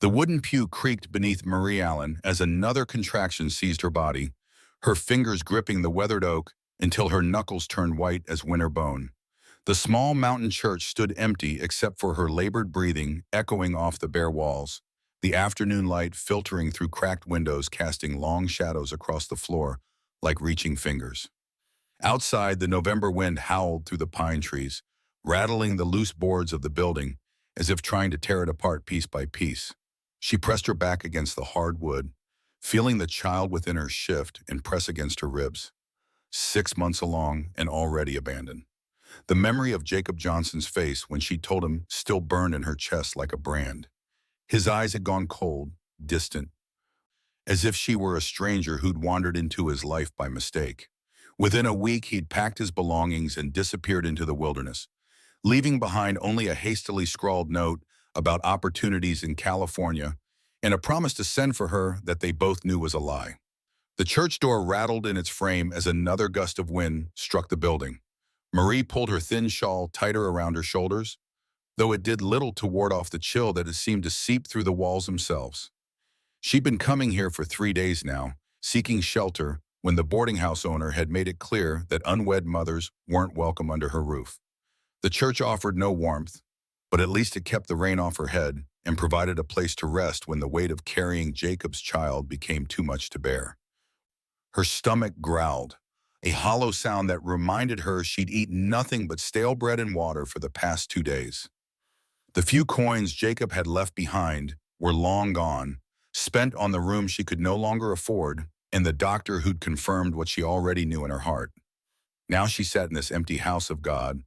The wooden pew creaked beneath Marie Allen as another contraction seized her body, her fingers gripping the weathered oak until her knuckles turned white as winter bone. The small mountain church stood empty except for her labored breathing echoing off the bare walls, the afternoon light filtering through cracked windows casting long shadows across the floor like reaching fingers. Outside, the November wind howled through the pine trees, rattling the loose boards of the building as if trying to tear it apart piece by piece. She pressed her back against the hard wood, feeling the child within her shift and press against her ribs. 6 months along and already abandoned. The memory of Jacob Johnson's face when she told him still burned in her chest like a brand. His eyes had gone cold, distant, as if she were a stranger who'd wandered into his life by mistake. Within a week, he'd packed his belongings and disappeared into the wilderness, leaving behind only a hastily scrawled note about opportunities in California and a promise to send for her that they both knew was a lie. The church door rattled in its frame as another gust of wind struck the building. Marie pulled her thin shawl tighter around her shoulders, though it did little to ward off the chill that had seemed to seep through the walls themselves. She'd been coming here for 3 days now, seeking shelter when the boarding house owner had made it clear that unwed mothers weren't welcome under her roof. The church offered no warmth, but at least it kept the rain off her head and provided a place to rest when the weight of carrying Jacob's child became too much to bear. Her stomach growled, a hollow sound that reminded her she'd eaten nothing but stale bread and water for the past 2 days. The few coins Jacob had left behind were long gone, spent on the room she could no longer afford and the doctor who'd confirmed what she already knew in her heart. Now she sat in this empty house of God,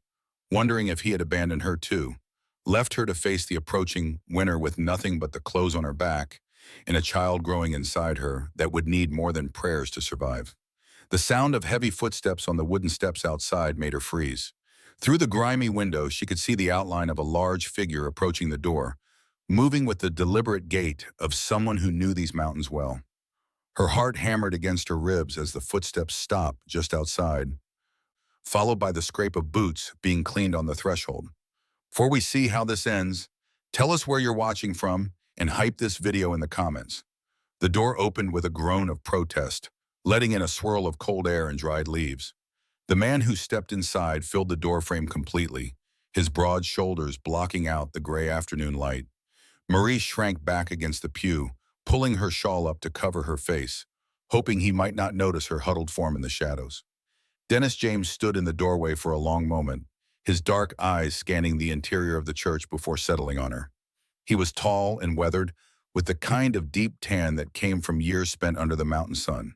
wondering if he had abandoned her too, left her to face the approaching winter with nothing but the clothes on her back and a child growing inside her that would need more than prayers to survive. The sound of heavy footsteps on the wooden steps outside made her freeze. Through the grimy window, she could see the outline of a large figure approaching the door, moving with the deliberate gait of someone who knew these mountains well. Her heart hammered against her ribs as the footsteps stopped just outside, followed by the scrape of boots being cleaned on the threshold. Before we see how this ends, tell us where you're watching from and hype this video in the comments. The door opened with a groan of protest, letting in a swirl of cold air and dried leaves. The man who stepped inside filled the doorframe completely, his broad shoulders blocking out the gray afternoon light. Marie shrank back against the pew, pulling her shawl up to cover her face, hoping he might not notice her huddled form in the shadows. Dennis James stood in the doorway for a long moment, his dark eyes scanning the interior of the church before settling on her. He was tall and weathered, with the kind of deep tan that came from years spent under the mountain sun.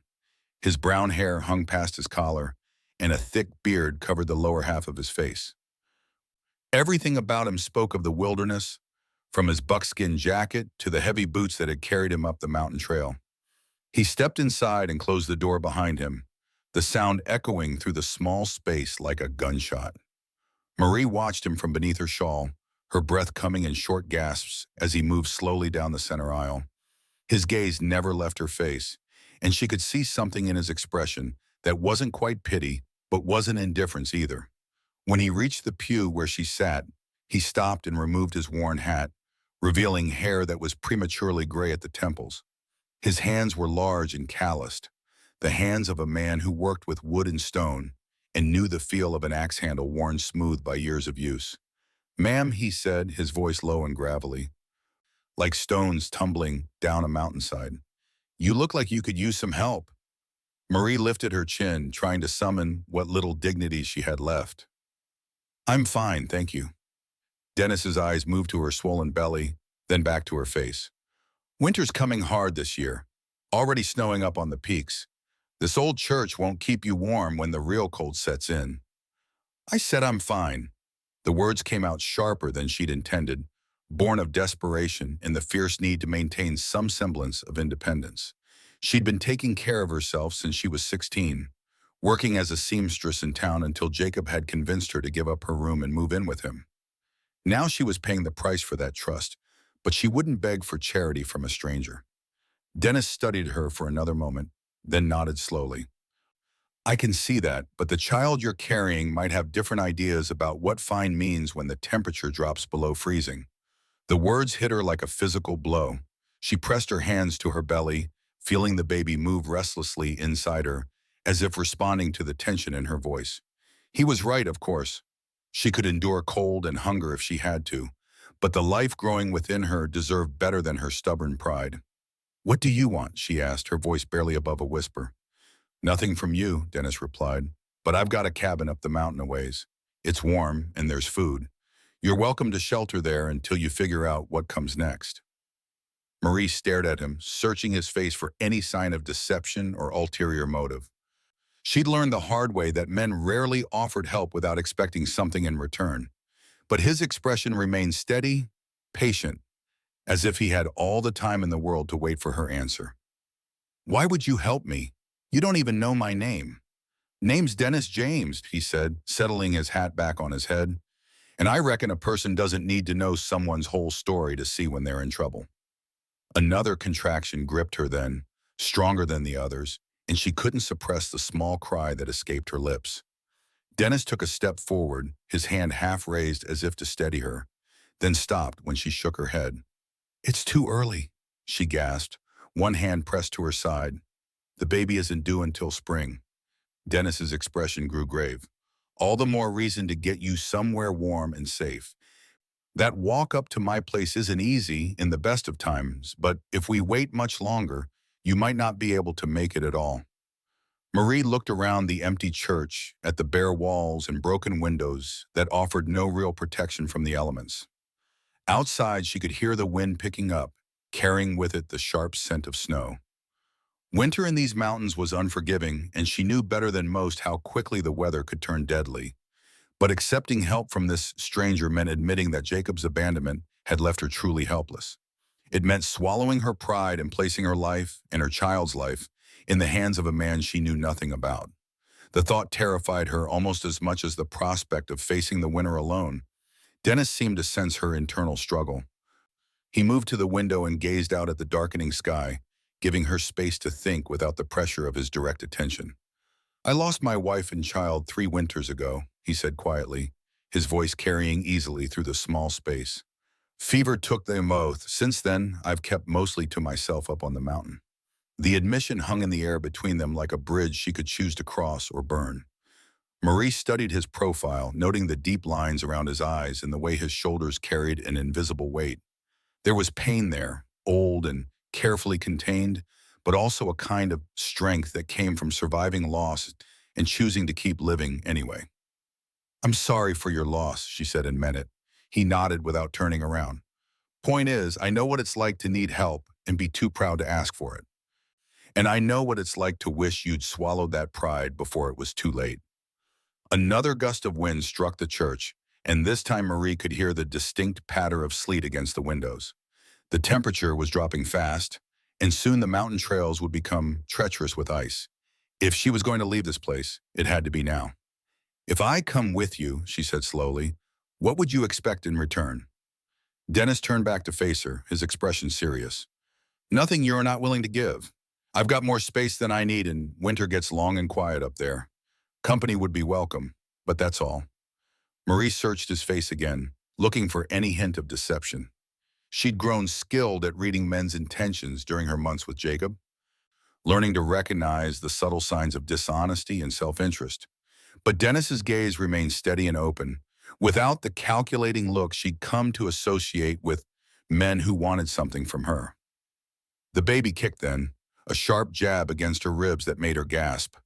His brown hair hung past his collar, and a thick beard covered the lower half of his face. Everything about him spoke of the wilderness, from his buckskin jacket to the heavy boots that had carried him up the mountain trail. He stepped inside and closed the door behind him, the sound echoing through the small space like a gunshot. Marie watched him from beneath her shawl, her breath coming in short gasps as he moved slowly down the center aisle. His gaze never left her face, and she could see something in his expression that wasn't quite pity, but wasn't indifference either. When he reached the pew where she sat, he stopped and removed his worn hat, revealing hair that was prematurely gray at the temples. His hands were large and calloused, the hands of a man who worked with wood and stone and knew the feel of an axe handle worn smooth by years of use. "Ma'am," he said, his voice low and gravelly, like stones tumbling down a mountainside, "you look like you could use some help." Marie lifted her chin, trying to summon what little dignity she had left. "I'm fine, thank you." Dennis's eyes moved to her swollen belly, then back to her face. "Winter's coming hard this year, already snowing up on the peaks. This old church won't keep you warm when the real cold sets in." "I said I'm fine." The words came out sharper than she'd intended, born of desperation and the fierce need to maintain some semblance of independence. She'd been taking care of herself since she was 16, working as a seamstress in town until Jacob had convinced her to give up her room and move in with him. Now she was paying the price for that trust, but she wouldn't beg for charity from a stranger. Dennis studied her for another moment, then nodded slowly. "I can see that, but the child you're carrying might have different ideas about what fine means when the temperature drops below freezing." The words hit her like a physical blow. She pressed her hands to her belly, feeling the baby move restlessly inside her, as if responding to the tension in her voice. He was right, of course. She could endure cold and hunger if she had to, but the life growing within her deserved better than her stubborn pride. "What do you want?" she asked, her voice barely above a whisper. "Nothing from you," Dennis replied, "but I've got a cabin up the mountain a ways. It's warm and there's food. You're welcome to shelter there until you figure out what comes next." Marie stared at him, searching his face for any sign of deception or ulterior motive. She'd learned the hard way that men rarely offered help without expecting something in return. But his expression remained steady, patient, as if he had all the time in the world to wait for her answer. "Why would you help me? You don't even know my name." "Name's Dennis James," he said, settling his hat back on his head. "And I reckon a person doesn't need to know someone's whole story to see when they're in trouble." Another contraction gripped her then, stronger than the others, and she couldn't suppress the small cry that escaped her lips. Dennis took a step forward, his hand half raised as if to steady her, then stopped when she shook her head. "It's too early," she gasped, one hand pressed to her side. "The baby isn't due until spring." Dennis's expression grew grave. "All the more reason to get you somewhere warm and safe. That walk up to my place isn't easy in the best of times, but if we wait much longer, you might not be able to make it at all." Marie looked around the empty church, at the bare walls and broken windows that offered no real protection from the elements. Outside, she could hear the wind picking up, carrying with it the sharp scent of snow. Winter in these mountains was unforgiving, and she knew better than most how quickly the weather could turn deadly. But accepting help from this stranger meant admitting that Jacob's abandonment had left her truly helpless. It meant swallowing her pride and placing her life and her child's life in the hands of a man she knew nothing about. The thought terrified her almost as much as the prospect of facing the winter alone. Dennis seemed to sense her internal struggle. He moved to the window and gazed out at the darkening sky, giving her space to think without the pressure of his direct attention. "I lost my wife and child 3 winters ago," he said quietly, his voice carrying easily through the small space. "Fever took them both. Since then, I've kept mostly to myself up on the mountain." The admission hung in the air between them like a bridge she could choose to cross or burn. Marie studied his profile, noting the deep lines around his eyes and the way his shoulders carried an invisible weight. There was pain there, old and carefully contained, but also a kind of strength that came from surviving loss and choosing to keep living anyway. "I'm sorry for your loss," she said and meant it. He nodded without turning around. "Point is, I know what it's like to need help and be too proud to ask for it. And I know what it's like to wish you'd swallowed that pride before it was too late." Another gust of wind struck the church, and this time Marie could hear the distinct patter of sleet against the windows. The temperature was dropping fast, and soon the mountain trails would become treacherous with ice. If she was going to leave this place, it had to be now. "If I come with you," she said slowly, "what would you expect in return?" Dennis turned back to face her, his expression serious. "Nothing you're not willing to give. I've got more space than I need, and winter gets long and quiet up there. Company would be welcome, but that's all." Marie searched his face again, looking for any hint of deception. She'd grown skilled at reading men's intentions during her months with Jacob, learning to recognize the subtle signs of dishonesty and self-interest. But Dennis's gaze remained steady and open, without the calculating look she'd come to associate with men who wanted something from her. The baby kicked then, a sharp jab against her ribs that made her gasp.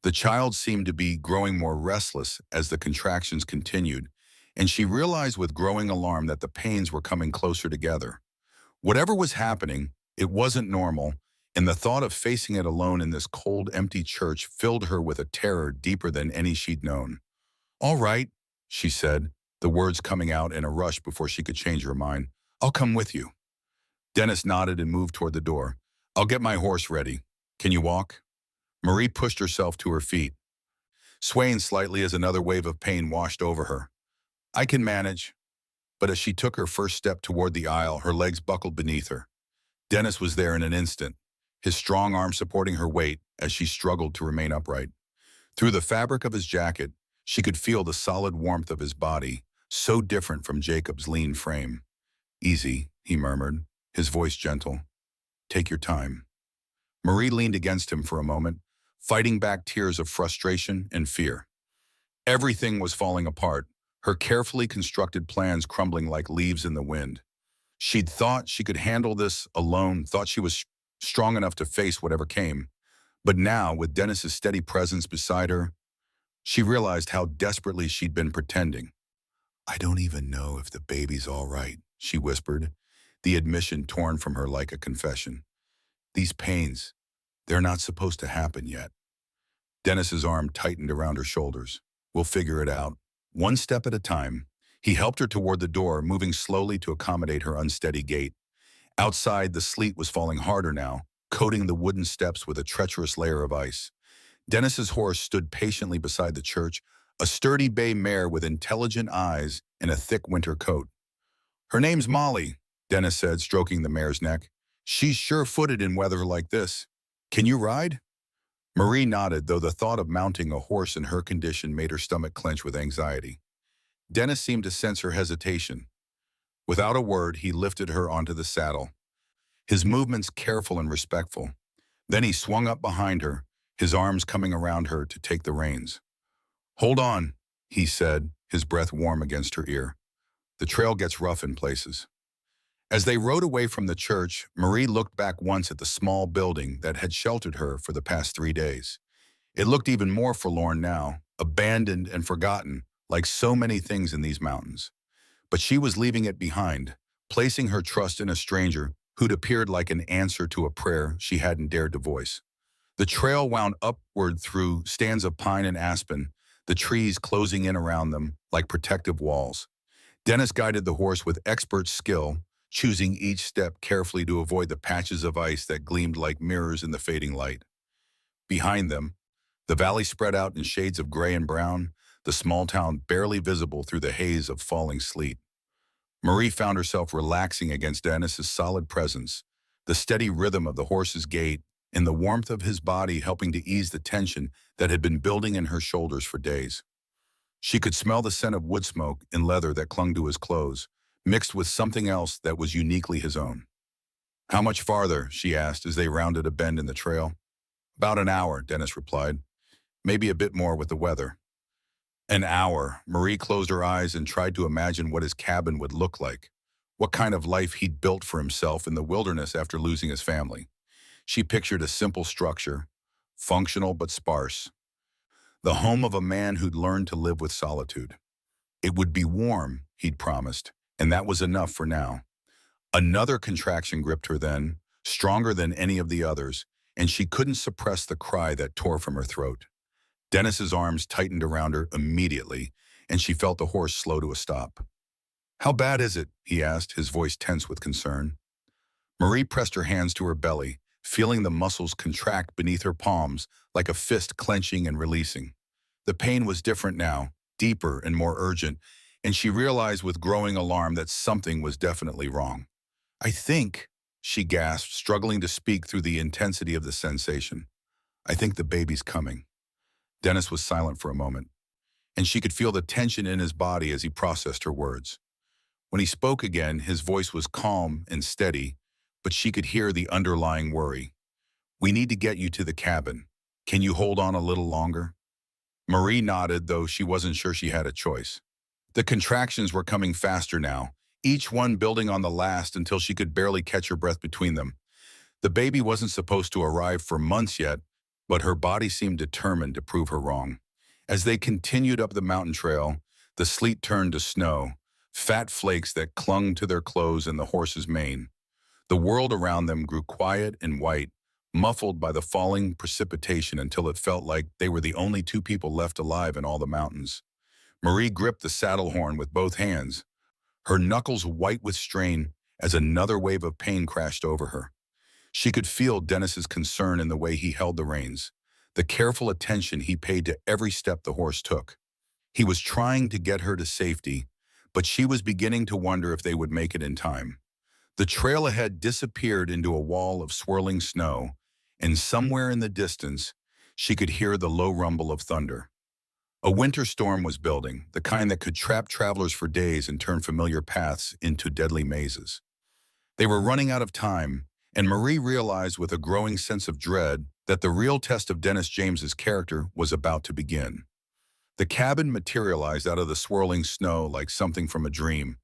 The child seemed to be growing more restless as the contractions continued, and she realized with growing alarm that the pains were coming closer together. Whatever was happening, it wasn't normal, and the thought of facing it alone in this cold, empty church filled her with a terror deeper than any she'd known. "All right," she said, the words coming out in a rush before she could change her mind. "I'll come with you." Dennis nodded and moved toward the door. "I'll get my horse ready. Can you walk?" Marie pushed herself to her feet, swaying slightly as another wave of pain washed over her. "I can manage." But as she took her first step toward the aisle, her legs buckled beneath her. Dennis was there in an instant, his strong arm supporting her weight as she struggled to remain upright. Through the fabric of his jacket, she could feel the solid warmth of his body, so different from Jacob's lean frame. "Easy," he murmured, his voice gentle. Take your time. Marie leaned against him for a moment, fighting back tears of frustration and fear. Everything was falling apart, her carefully constructed plans crumbling like leaves in the wind. She'd thought she could handle this alone, thought she was strong enough to face whatever came. But now, with Dennis's steady presence beside her, she realized how desperately she'd been pretending. "I don't even know if the baby's all right," she whispered, the admission torn from her like a confession. "These pains, they're not supposed to happen yet." Dennis's arm tightened around her shoulders. "We'll figure it out, one step at a time." He helped her toward the door, moving slowly to accommodate her unsteady gait. Outside, the sleet was falling harder now, coating the wooden steps with a treacherous layer of ice. Dennis's horse stood patiently beside the church, a sturdy bay mare with intelligent eyes and a thick winter coat. "Her name's Molly," Dennis said, stroking the mare's neck. "She's sure-footed in weather like this. Can you ride?" Marie nodded, though the thought of mounting a horse in her condition made her stomach clench with anxiety. Dennis seemed to sense her hesitation. Without a word, he lifted her onto the saddle, his movements careful and respectful. Then he swung up behind her, his arms coming around her to take the reins. "Hold on," he said, his breath warm against her ear. "The trail gets rough in places." As they rode away from the church, Marie looked back once at the small building that had sheltered her for the past 3 days. It looked even more forlorn now, abandoned and forgotten, like so many things in these mountains. But she was leaving it behind, placing her trust in a stranger who'd appeared like an answer to a prayer she hadn't dared to voice. The trail wound upward through stands of pine and aspen, the trees closing in around them like protective walls. Dennis guided the horse with expert skill, choosing each step carefully to avoid the patches of ice that gleamed like mirrors in the fading light. Behind them, the valley spread out in shades of gray and brown, the small town barely visible through the haze of falling sleet. Marie found herself relaxing against Dennis's solid presence, the steady rhythm of the horse's gait and the warmth of his body helping to ease the tension that had been building in her shoulders for days. She could smell the scent of wood smoke and leather that clung to his clothes, mixed with something else that was uniquely his own. "How much farther?" she asked as they rounded a bend in the trail. "About an hour," Dennis replied. "Maybe a bit more with the weather." An hour. Marie closed her eyes and tried to imagine what his cabin would look like, what kind of life he'd built for himself in the wilderness after losing his family. She pictured a simple structure, functional but sparse, the home of a man who'd learned to live with solitude. It would be warm, he'd promised, and that was enough for now. Another contraction gripped her then, stronger than any of the others, and she couldn't suppress the cry that tore from her throat. Dennis's arms tightened around her immediately, and she felt the horse slow to a stop. "How bad is it?" he asked, his voice tense with concern. Marie pressed her hands to her belly, feeling the muscles contract beneath her palms like a fist clenching and releasing. The pain was different now, deeper and more urgent, and she realized with growing alarm that something was definitely wrong. "I think," she gasped, struggling to speak through the intensity of the sensation. "I think the baby's coming." Dennis was silent for a moment, and she could feel the tension in his body as he processed her words. When he spoke again, his voice was calm and steady, but she could hear the underlying worry. "We need to get you to the cabin. Can you hold on a little longer?" Marie nodded, though she wasn't sure she had a choice. The contractions were coming faster now, each one building on the last until she could barely catch her breath between them. The baby wasn't supposed to arrive for months yet, but her body seemed determined to prove her wrong. As they continued up the mountain trail, the sleet turned to snow, fat flakes that clung to their clothes and the horse's mane. The world around them grew quiet and white, muffled by the falling precipitation until it felt like they were the only two people left alive in all the mountains. Marie gripped the saddle horn with both hands, her knuckles white with strain as another wave of pain crashed over her. She could feel Dennis's concern in the way he held the reins, the careful attention he paid to every step the horse took. He was trying to get her to safety, but she was beginning to wonder if they would make it in time. The trail ahead disappeared into a wall of swirling snow, and somewhere in the distance, she could hear the low rumble of thunder. A winter storm was building, the kind that could trap travelers for days and turn familiar paths into deadly mazes. They were running out of time, And Marie realized with a growing sense of dread that the real test of Dennis James's character was about to begin. The cabin materialized out of the swirling snow like something from a dream,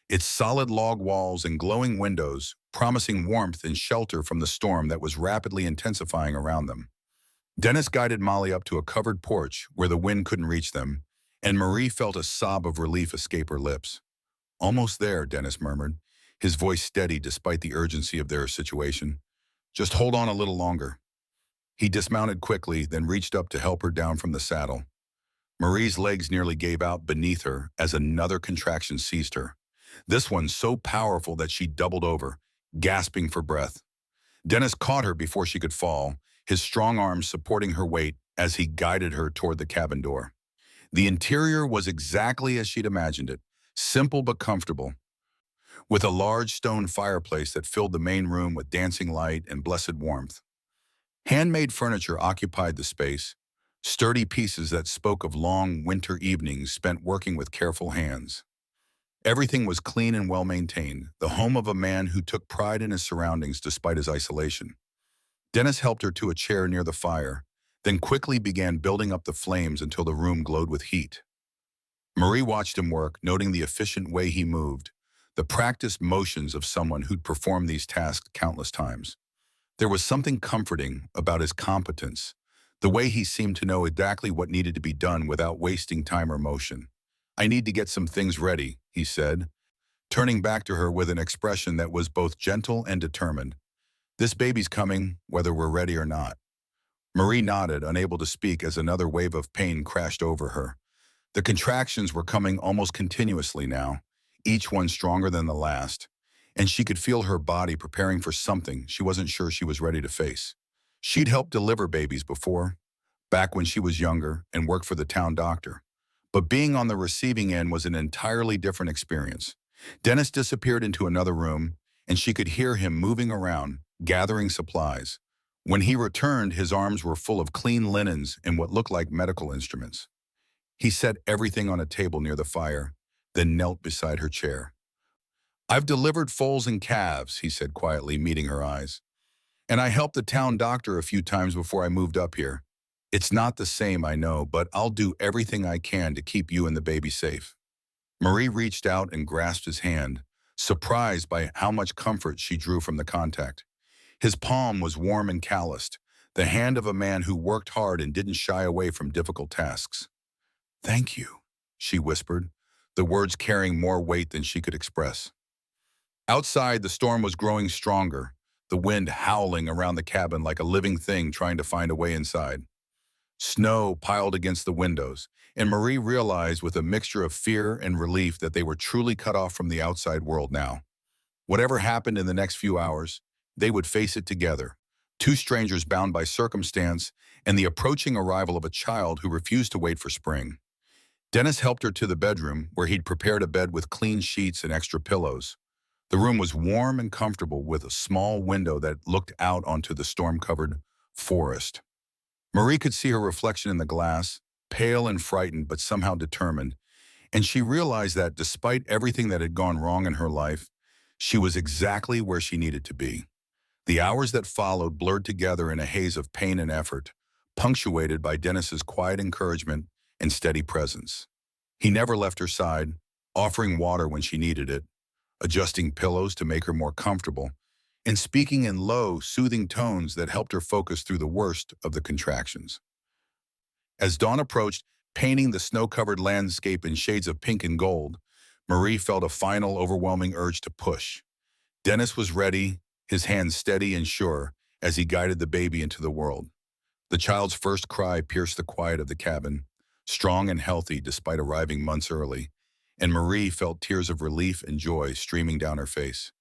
its solid log walls and glowing windows promising warmth and shelter from the storm that was rapidly intensifying around them. Dennis guided Molly up to a covered porch where the wind couldn't reach them, and Marie felt a sob of relief escape her lips. "Almost there," Dennis murmured, his voice steady despite the urgency of their situation. "Just hold on a little longer." He dismounted quickly, then reached up to help her down from the saddle. Marie's legs nearly gave out beneath her as another contraction seized her, this one so powerful that she doubled over, gasping for breath. Dennis caught her before she could fall, his strong arms supporting her weight as he guided her toward the cabin door. The interior was exactly as she'd imagined it, simple but comfortable, with a large stone fireplace that filled the main room with dancing light and blessed warmth. Handmade furniture occupied the space, sturdy pieces that spoke of long winter evenings spent working with careful hands. Everything was clean and well-maintained, the home of a man who took pride in his surroundings despite his isolation. Dennis helped her to a chair near the fire, then quickly began building up the flames until the room glowed with heat. Marie watched him work, noting the efficient way he moved, the practiced motions of someone who'd performed these tasks countless times. There was something comforting about his competence, the way he seemed to know exactly what needed to be done without wasting time or motion. "I need to get some things ready," he said, turning back to her with an expression that was both gentle and determined. "This baby's coming, whether we're ready or not." Marie nodded, unable to speak as another wave of pain crashed over her. The contractions were coming almost continuously now, each one stronger than the last, and she could feel her body preparing for something she wasn't sure she was ready to face. She'd helped deliver babies before, back when she was younger and worked for the town doctor. But being on the receiving end was an entirely different experience. Dennis disappeared into another room, and she could hear him moving around, gathering supplies. When he returned, his arms were full of clean linens and what looked like medical instruments. He set everything on a table near the fire, then knelt beside her chair. "I've delivered foals and calves," he said quietly, meeting her eyes. "And I helped the town doctor a few times before I moved up here. It's not the same, I know, but I'll do everything I can to keep you and the baby safe." Marie reached out and grasped his hand, surprised by how much comfort she drew from the contact. His palm was warm and calloused, the hand of a man who worked hard and didn't shy away from difficult tasks. "Thank you," she whispered, the words carrying more weight than she could express. Outside, the storm was growing stronger, the wind howling around the cabin like a living thing trying to find a way inside. Snow piled against the windows, and Marie realized with a mixture of fear and relief that they were truly cut off from the outside world now. Whatever happened in the next few hours, they would face it together, two strangers bound by circumstance and the approaching arrival of a child who refused to wait for spring. Dennis helped her to the bedroom, where he'd prepared a bed with clean sheets and extra pillows. The room was warm and comfortable with a small window that looked out onto the storm-covered forest. Marie could see her reflection in the glass, pale and frightened but somehow determined, and she realized that despite everything that had gone wrong in her life, she was exactly where she needed to be. The hours that followed blurred together in a haze of pain and effort, punctuated by Dennis's quiet encouragement and steady presence. He never left her side, offering water when she needed it, adjusting pillows to make her more comfortable, and speaking in low, soothing tones that helped her focus through the worst of the contractions. As dawn approached, painting the snow-covered landscape in shades of pink and gold, Marie felt a final overwhelming urge to push. Dennis was ready, his hands steady and sure, as he guided the baby into the world. The child's first cry pierced the quiet of the cabin, strong and healthy despite arriving months early, and Marie felt tears of relief and joy streaming down her face.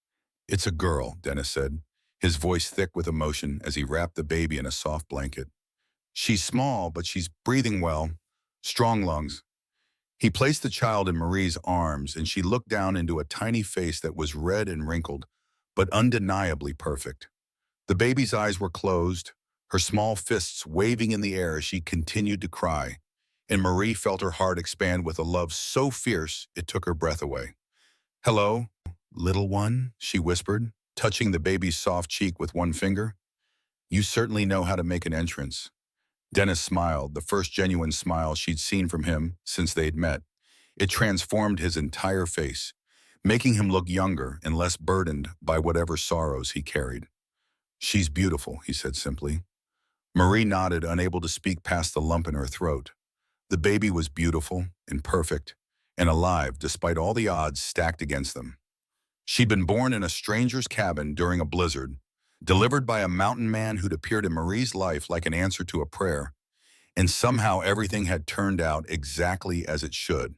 "It's a girl," Dennis said, his voice thick with emotion as he wrapped the baby in a soft blanket. "She's small, but she's breathing well, strong lungs." He placed the child in Marie's arms, and she looked down into a tiny face that was red and wrinkled, but undeniably perfect. The baby's eyes were closed, her small fists waving in the air as she continued to cry, and Marie felt her heart expand with a love so fierce it took her breath away. "Hello, little one," she whispered. touching the baby's soft cheek with one finger. "You certainly know how to make an entrance." Dennis smiled, the first genuine smile she'd seen from him since they'd met. It transformed his entire face, making him look younger and less burdened by whatever sorrows he carried. "She's beautiful," he said simply. Marie nodded, unable to speak past the lump in her throat. The baby was beautiful and perfect and alive despite all the odds stacked against them. She'd been born in a stranger's cabin during a blizzard, delivered by a mountain man who'd appeared in Marie's life like an answer to a prayer, and somehow everything had turned out exactly as it should.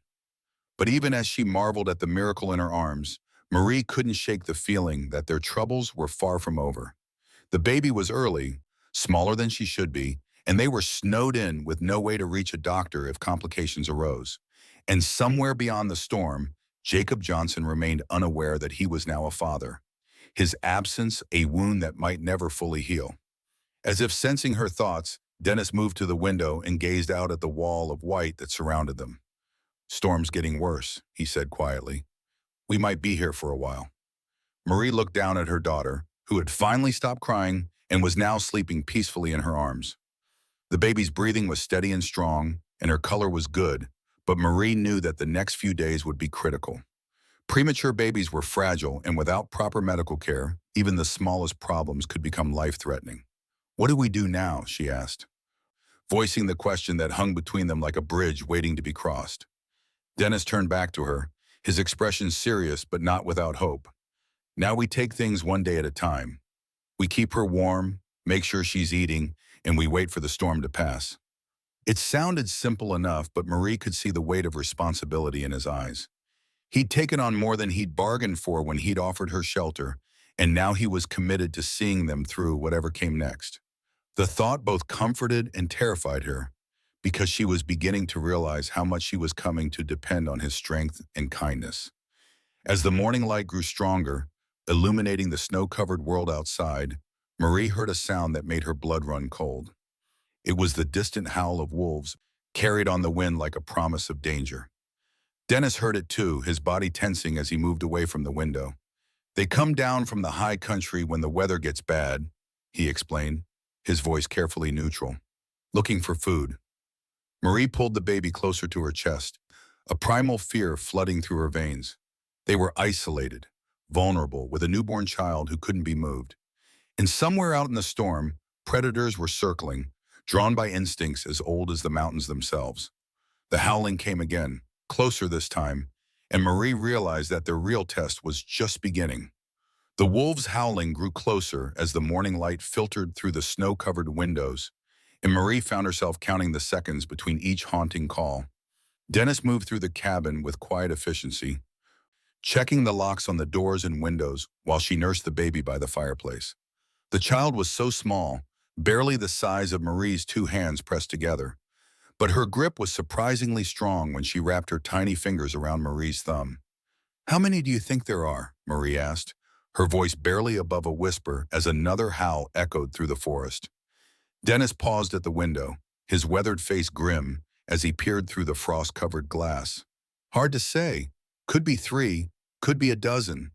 But even as she marveled at the miracle in her arms, Marie couldn't shake the feeling that their troubles were far from over. The baby was early, smaller than she should be, and they were snowed in with no way to reach a doctor if complications arose. And somewhere beyond the storm, Jacob Johnson remained unaware that he was now a father, his absence a wound that might never fully heal. As if sensing her thoughts, Dennis moved to the window and gazed out at the wall of white that surrounded them. "Storm's getting worse," he said quietly. "We might be here for a while." Marie looked down at her daughter, who had finally stopped crying and was now sleeping peacefully in her arms. The baby's breathing was steady and strong, and her color was good, but Marie knew that the next few days would be critical. Premature babies were fragile, and without proper medical care, even the smallest problems could become life-threatening. "What do we do now?" she asked, voicing the question that hung between them like a bridge waiting to be crossed. Dennis turned back to her, his expression serious but not without hope. "Now we take things one day at a time. We keep her warm, make sure she's eating, and we wait for the storm to pass." It sounded simple enough, but Marie could see the weight of responsibility in his eyes. He'd taken on more than he'd bargained for when he'd offered her shelter, and now he was committed to seeing them through whatever came next. The thought both comforted and terrified her, because she was beginning to realize how much she was coming to depend on his strength and kindness. As the morning light grew stronger, illuminating the snow-covered world outside, Marie heard a sound that made her blood run cold. It was the distant howl of wolves, carried on the wind like a promise of danger. Dennis heard it too, his body tensing as he moved away from the window. "They come down from the high country when the weather gets bad," he explained, his voice carefully neutral. "Looking for food." Marie pulled the baby closer to her chest, a primal fear flooding through her veins. They were isolated, vulnerable, with a newborn child who couldn't be moved. And somewhere out in the storm, predators were circling, drawn by instincts as old as the mountains themselves. The howling came again, closer this time, and Marie realized that their real test was just beginning. The wolves' howling grew closer as the morning light filtered through the snow-covered windows, and Marie found herself counting the seconds between each haunting call. Dennis moved through the cabin with quiet efficiency, checking the locks on the doors and windows while she nursed the baby by the fireplace. The child was so small, barely the size of Marie's two hands pressed together, but her grip was surprisingly strong when she wrapped her tiny fingers around Marie's thumb. "How many do you think there are?" Marie asked, her voice barely above a whisper as another howl echoed through the forest. Dennis paused at the window, his weathered face grim as he peered through the frost-covered glass. "Hard to say. Could be 3, could be a dozen.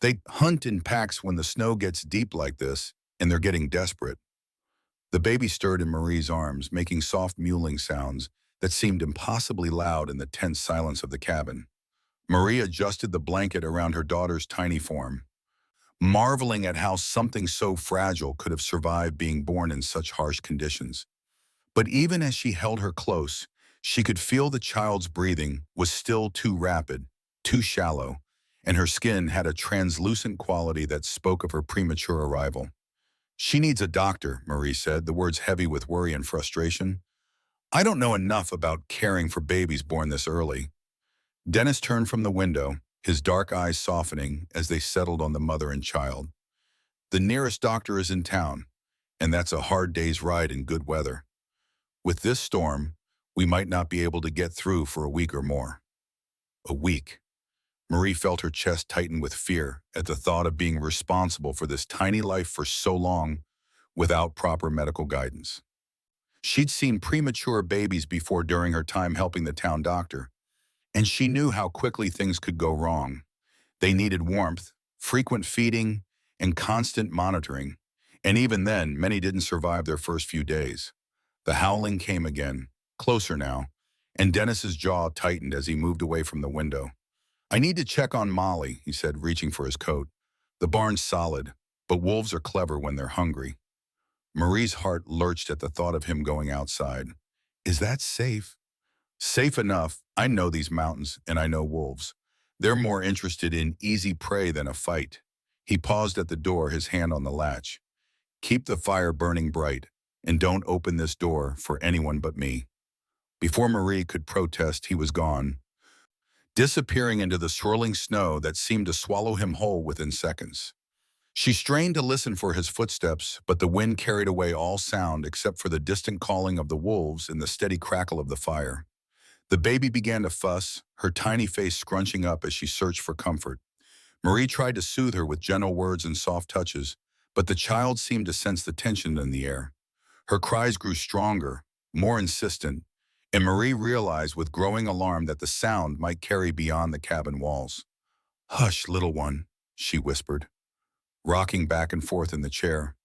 They hunt in packs when the snow gets deep like this, and they're getting desperate." The baby stirred in Marie's arms, making soft mewling sounds that seemed impossibly loud in the tense silence of the cabin. Marie adjusted the blanket around her daughter's tiny form, marveling at how something so fragile could have survived being born in such harsh conditions. But even as she held her close, she could feel the child's breathing was still too rapid, too shallow, and her skin had a translucent quality that spoke of her premature arrival. "She needs a doctor," Marie said, the words heavy with worry and frustration. "I don't know enough about caring for babies born this early." Dennis turned from the window, his dark eyes softening as they settled on the mother and child. "The nearest doctor is in town, and that's a hard day's ride in good weather. With this storm, we might not be able to get through for a week or more." A week. Marie felt her chest tighten with fear at the thought of being responsible for this tiny life for so long without proper medical guidance. She'd seen premature babies before during her time helping the town doctor, and she knew how quickly things could go wrong. They needed warmth, frequent feeding, and constant monitoring. And even then, many didn't survive their first few days. The howling came again, closer now, and Dennis's jaw tightened as he moved away from the window. I need to check on Molly, he said, reaching for his coat. The barn's solid, but wolves are clever when they're hungry. Marie's heart lurched at the thought of him going outside. Is that safe? Safe enough. I know these mountains, and I know wolves. They're more interested in easy prey than a fight. He paused at the door, his hand on the latch. Keep the fire burning bright, and don't open this door for anyone but me. Before Marie could protest, he was gone, disappearing into the swirling snow that seemed to swallow him whole within seconds. She strained to listen for his footsteps, but the wind carried away all sound except for the distant calling of the wolves and the steady crackle of the fire. The baby began to fuss, her tiny face scrunching up as she searched for comfort. Marie tried to soothe her with gentle words and soft touches, but the child seemed to sense the tension in the air. Her cries grew stronger, more insistent, and Marie realized with growing alarm that the sound might carry beyond the cabin walls. Hush, little one, she whispered, rocking back and forth in the chair.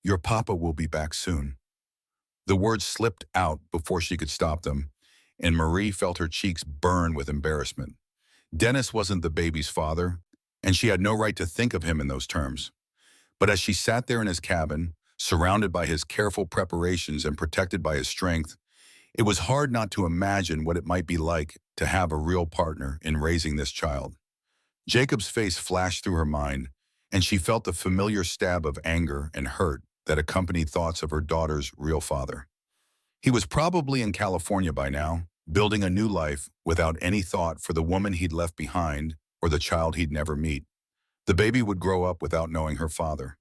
Your papa will be back soon. The words slipped out before she could stop them, and Marie felt her cheeks burn with embarrassment. Dennis wasn't the baby's father, and she had no right to think of him in those terms. But as she sat there in his cabin, surrounded by his careful preparations and protected by his strength, it was hard not to imagine what it might be like to have a real partner in raising this child. Jacob's face flashed through her mind, and she felt the familiar stab of anger and hurt that accompanied thoughts of her daughter's real father. He was probably in California by now, building a new life without any thought for the woman he'd left behind or the child he'd never meet. The baby would grow up without knowing her father,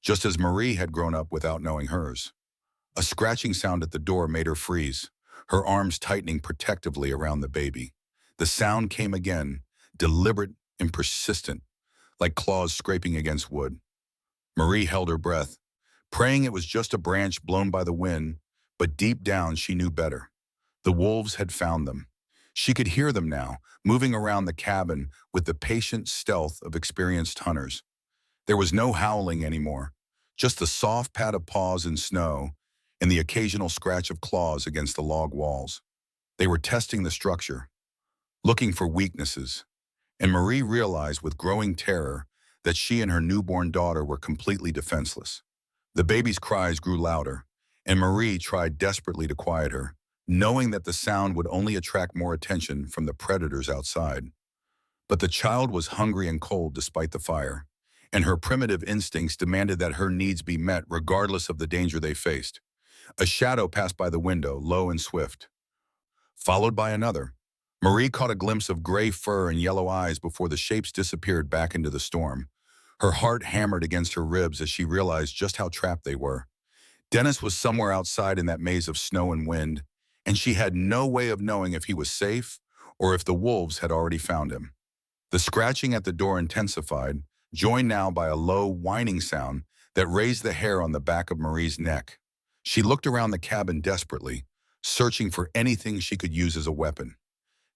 just as Marie had grown up without knowing hers. A scratching sound at the door made her freeze, her arms tightening protectively around the baby. The sound came again, deliberate and persistent, like claws scraping against wood. Marie held her breath, praying it was just a branch blown by the wind, but deep down she knew better. The wolves had found them. She could hear them now, moving around the cabin with the patient stealth of experienced hunters. There was no howling anymore, just the soft pat of paws in snow and the occasional scratch of claws against the log walls. They were testing the structure, looking for weaknesses, and Marie realized with growing terror that she and her newborn daughter were completely defenseless. The baby's cries grew louder, and Marie tried desperately to quiet her, knowing that the sound would only attract more attention from the predators outside. But the child was hungry and cold despite the fire, and her primitive instincts demanded that her needs be met regardless of the danger they faced. A shadow passed by the window, low and swift, followed by another. Marie caught a glimpse of gray fur and yellow eyes before the shapes disappeared back into the storm. Her heart hammered against her ribs as she realized just how trapped they were. Dennis was somewhere outside in that maze of snow and wind, and she had no way of knowing if he was safe or if the wolves had already found him. The scratching at the door intensified, joined now by a low, whining sound that raised the hair on the back of Marie's neck. She looked around the cabin desperately, searching for anything she could use as a weapon.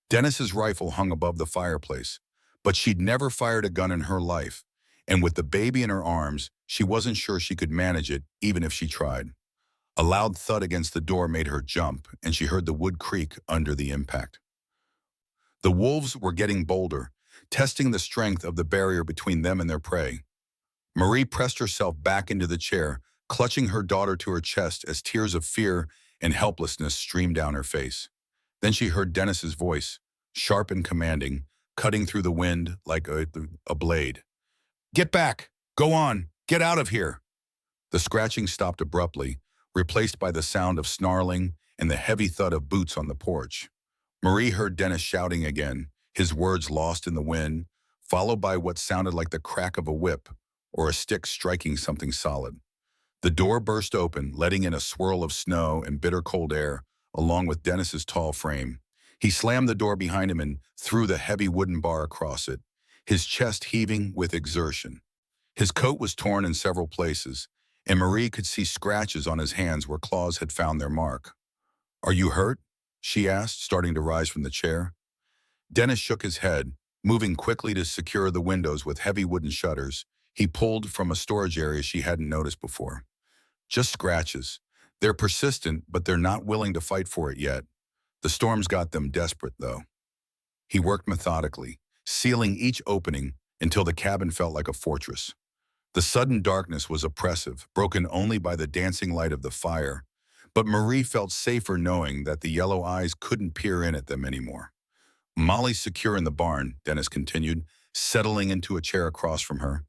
Dennis's rifle hung above the fireplace, but she'd never fired a gun in her life, and with the baby in her arms, she wasn't sure she could manage it even if she tried. A loud thud against the door made her jump, and she heard the wood creak under the impact. The wolves were getting bolder, testing the strength of the barrier between them and their prey. Marie pressed herself back into the chair, clutching her daughter to her chest as tears of fear and helplessness streamed down her face. Then she heard Dennis's voice, sharp and commanding, cutting through the wind like a blade. Get back! Go on! Get out of here! The scratching stopped abruptly, replaced by the sound of snarling and the heavy thud of boots on the porch. Marie heard Dennis shouting again, his words lost in the wind, followed by what sounded like the crack of a whip or a stick striking something solid. The door burst open, letting in a swirl of snow and bitter cold air, along with Dennis's tall frame. He slammed the door behind him and threw the heavy wooden bar across it, his chest heaving with exertion. His coat was torn in several places, and Marie could see scratches on his hands where claws had found their mark. Are you hurt? She asked, starting to rise from the chair. Dennis shook his head, Moving quickly to secure the windows with heavy wooden shutters, he pulled from a storage area she hadn't noticed before. Just scratches. They're persistent, but they're not willing to fight for it yet. The storm's got them desperate, though. He worked methodically, sealing each opening until the cabin felt like a fortress. The sudden darkness was oppressive, broken only by the dancing light of the fire, but Marie felt safer knowing that the yellow eyes couldn't peer in at them anymore. Molly's secure in the barn, Dennis continued, settling into a chair across from her.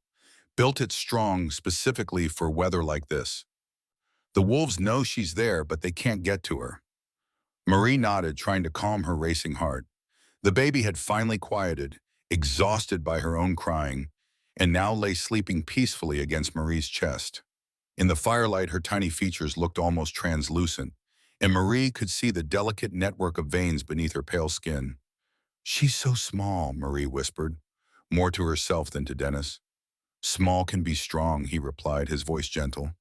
Built it strong specifically for weather like this. The wolves know she's there, but they can't get to her. Marie nodded, trying to calm her racing heart. The baby had finally quieted, exhausted by her own crying, and now lay sleeping peacefully against Marie's chest. In the firelight, her tiny features looked almost translucent, and Marie could see the delicate network of veins beneath her pale skin. "She's so small," Marie whispered, more to herself than to Dennis. "Small can be strong," he replied, his voice gentle.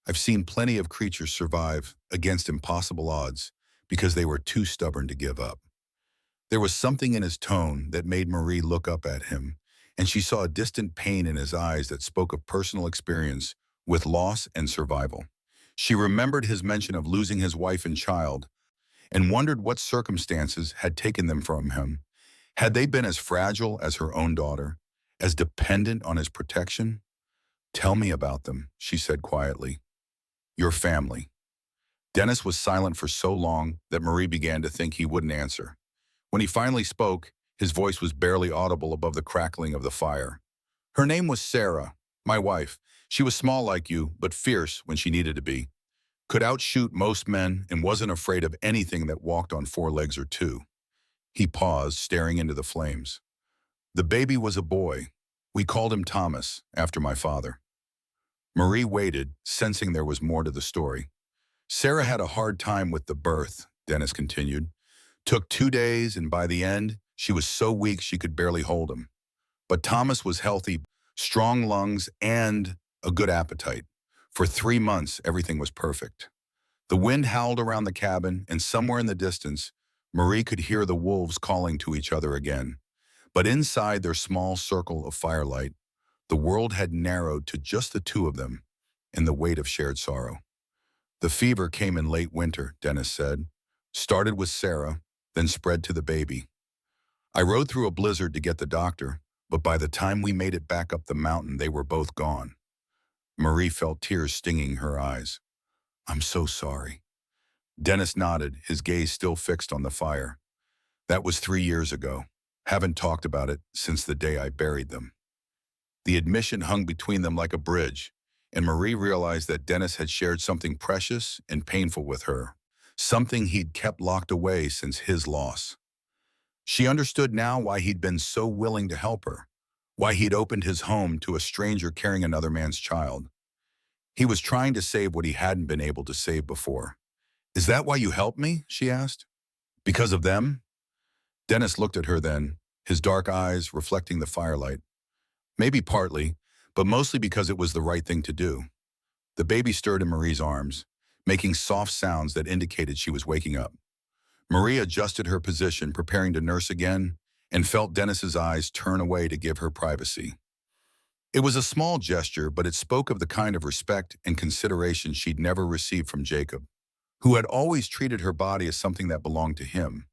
"I've seen plenty of creatures survive against impossible odds because they were too stubborn to give up." There was something in his tone that made Marie look up at him, and she saw a distant pain in his eyes that spoke of personal experience with loss and survival. She remembered his mention of losing his wife and child and wondered what circumstances had taken them from him. Had they been as fragile as her own daughter, as dependent on his protection? "Tell me about them," she said quietly. "Your family." Dennis was silent for so long that Marie began to think he wouldn't answer. When he finally spoke, his voice was barely audible above the crackling of the fire. "Her name was Sarah, my wife. She was small like you, but fierce when she needed to be. Could outshoot most men and wasn't afraid of anything that walked on four legs or two." He paused, staring into the flames. "The baby was a boy. We called him Thomas, after my father." Marie waited, sensing there was more to the story. "Sarah had a hard time with the birth," Dennis continued. "Took 2 days, and by the end, she was so weak she could barely hold him. But Thomas was healthy, strong lungs, and a good appetite. For 3 months, everything was perfect." The wind howled around the cabin, and somewhere in the distance, Marie could hear the wolves calling to each other again. But inside their small circle of firelight, the world had narrowed to just the two of them and the weight of shared sorrow. "The fever came in late winter," Dennis said. "Started with Sarah, then spread to the baby. I rode through a blizzard to get the doctor, but by the time we made it back up the mountain, they were both gone." Marie felt tears stinging her eyes. "I'm so sorry." Dennis nodded, his gaze still fixed on the fire. "That was 3 years ago. Haven't talked about it since the day I buried them." The admission hung between them like a bridge, and Marie realized that Dennis had shared something precious and painful with her, something he'd kept locked away since his loss. She understood now why he'd been so willing to help her, why he'd opened his home to a stranger carrying another man's child. He was trying to save what he hadn't been able to save before. "Is that why you helped me?" she asked. "Because of them?" Dennis looked at her then, his dark eyes reflecting the firelight. "Maybe partly, but mostly because it was the right thing to do." The baby stirred in Marie's arms, making soft sounds that indicated she was waking up. Marie adjusted her position, preparing to nurse again, and felt Dennis's eyes turn away to give her privacy. It was a small gesture, but it spoke of the kind of respect and consideration she'd never received from Jacob, who had always treated her body as something that belonged to him.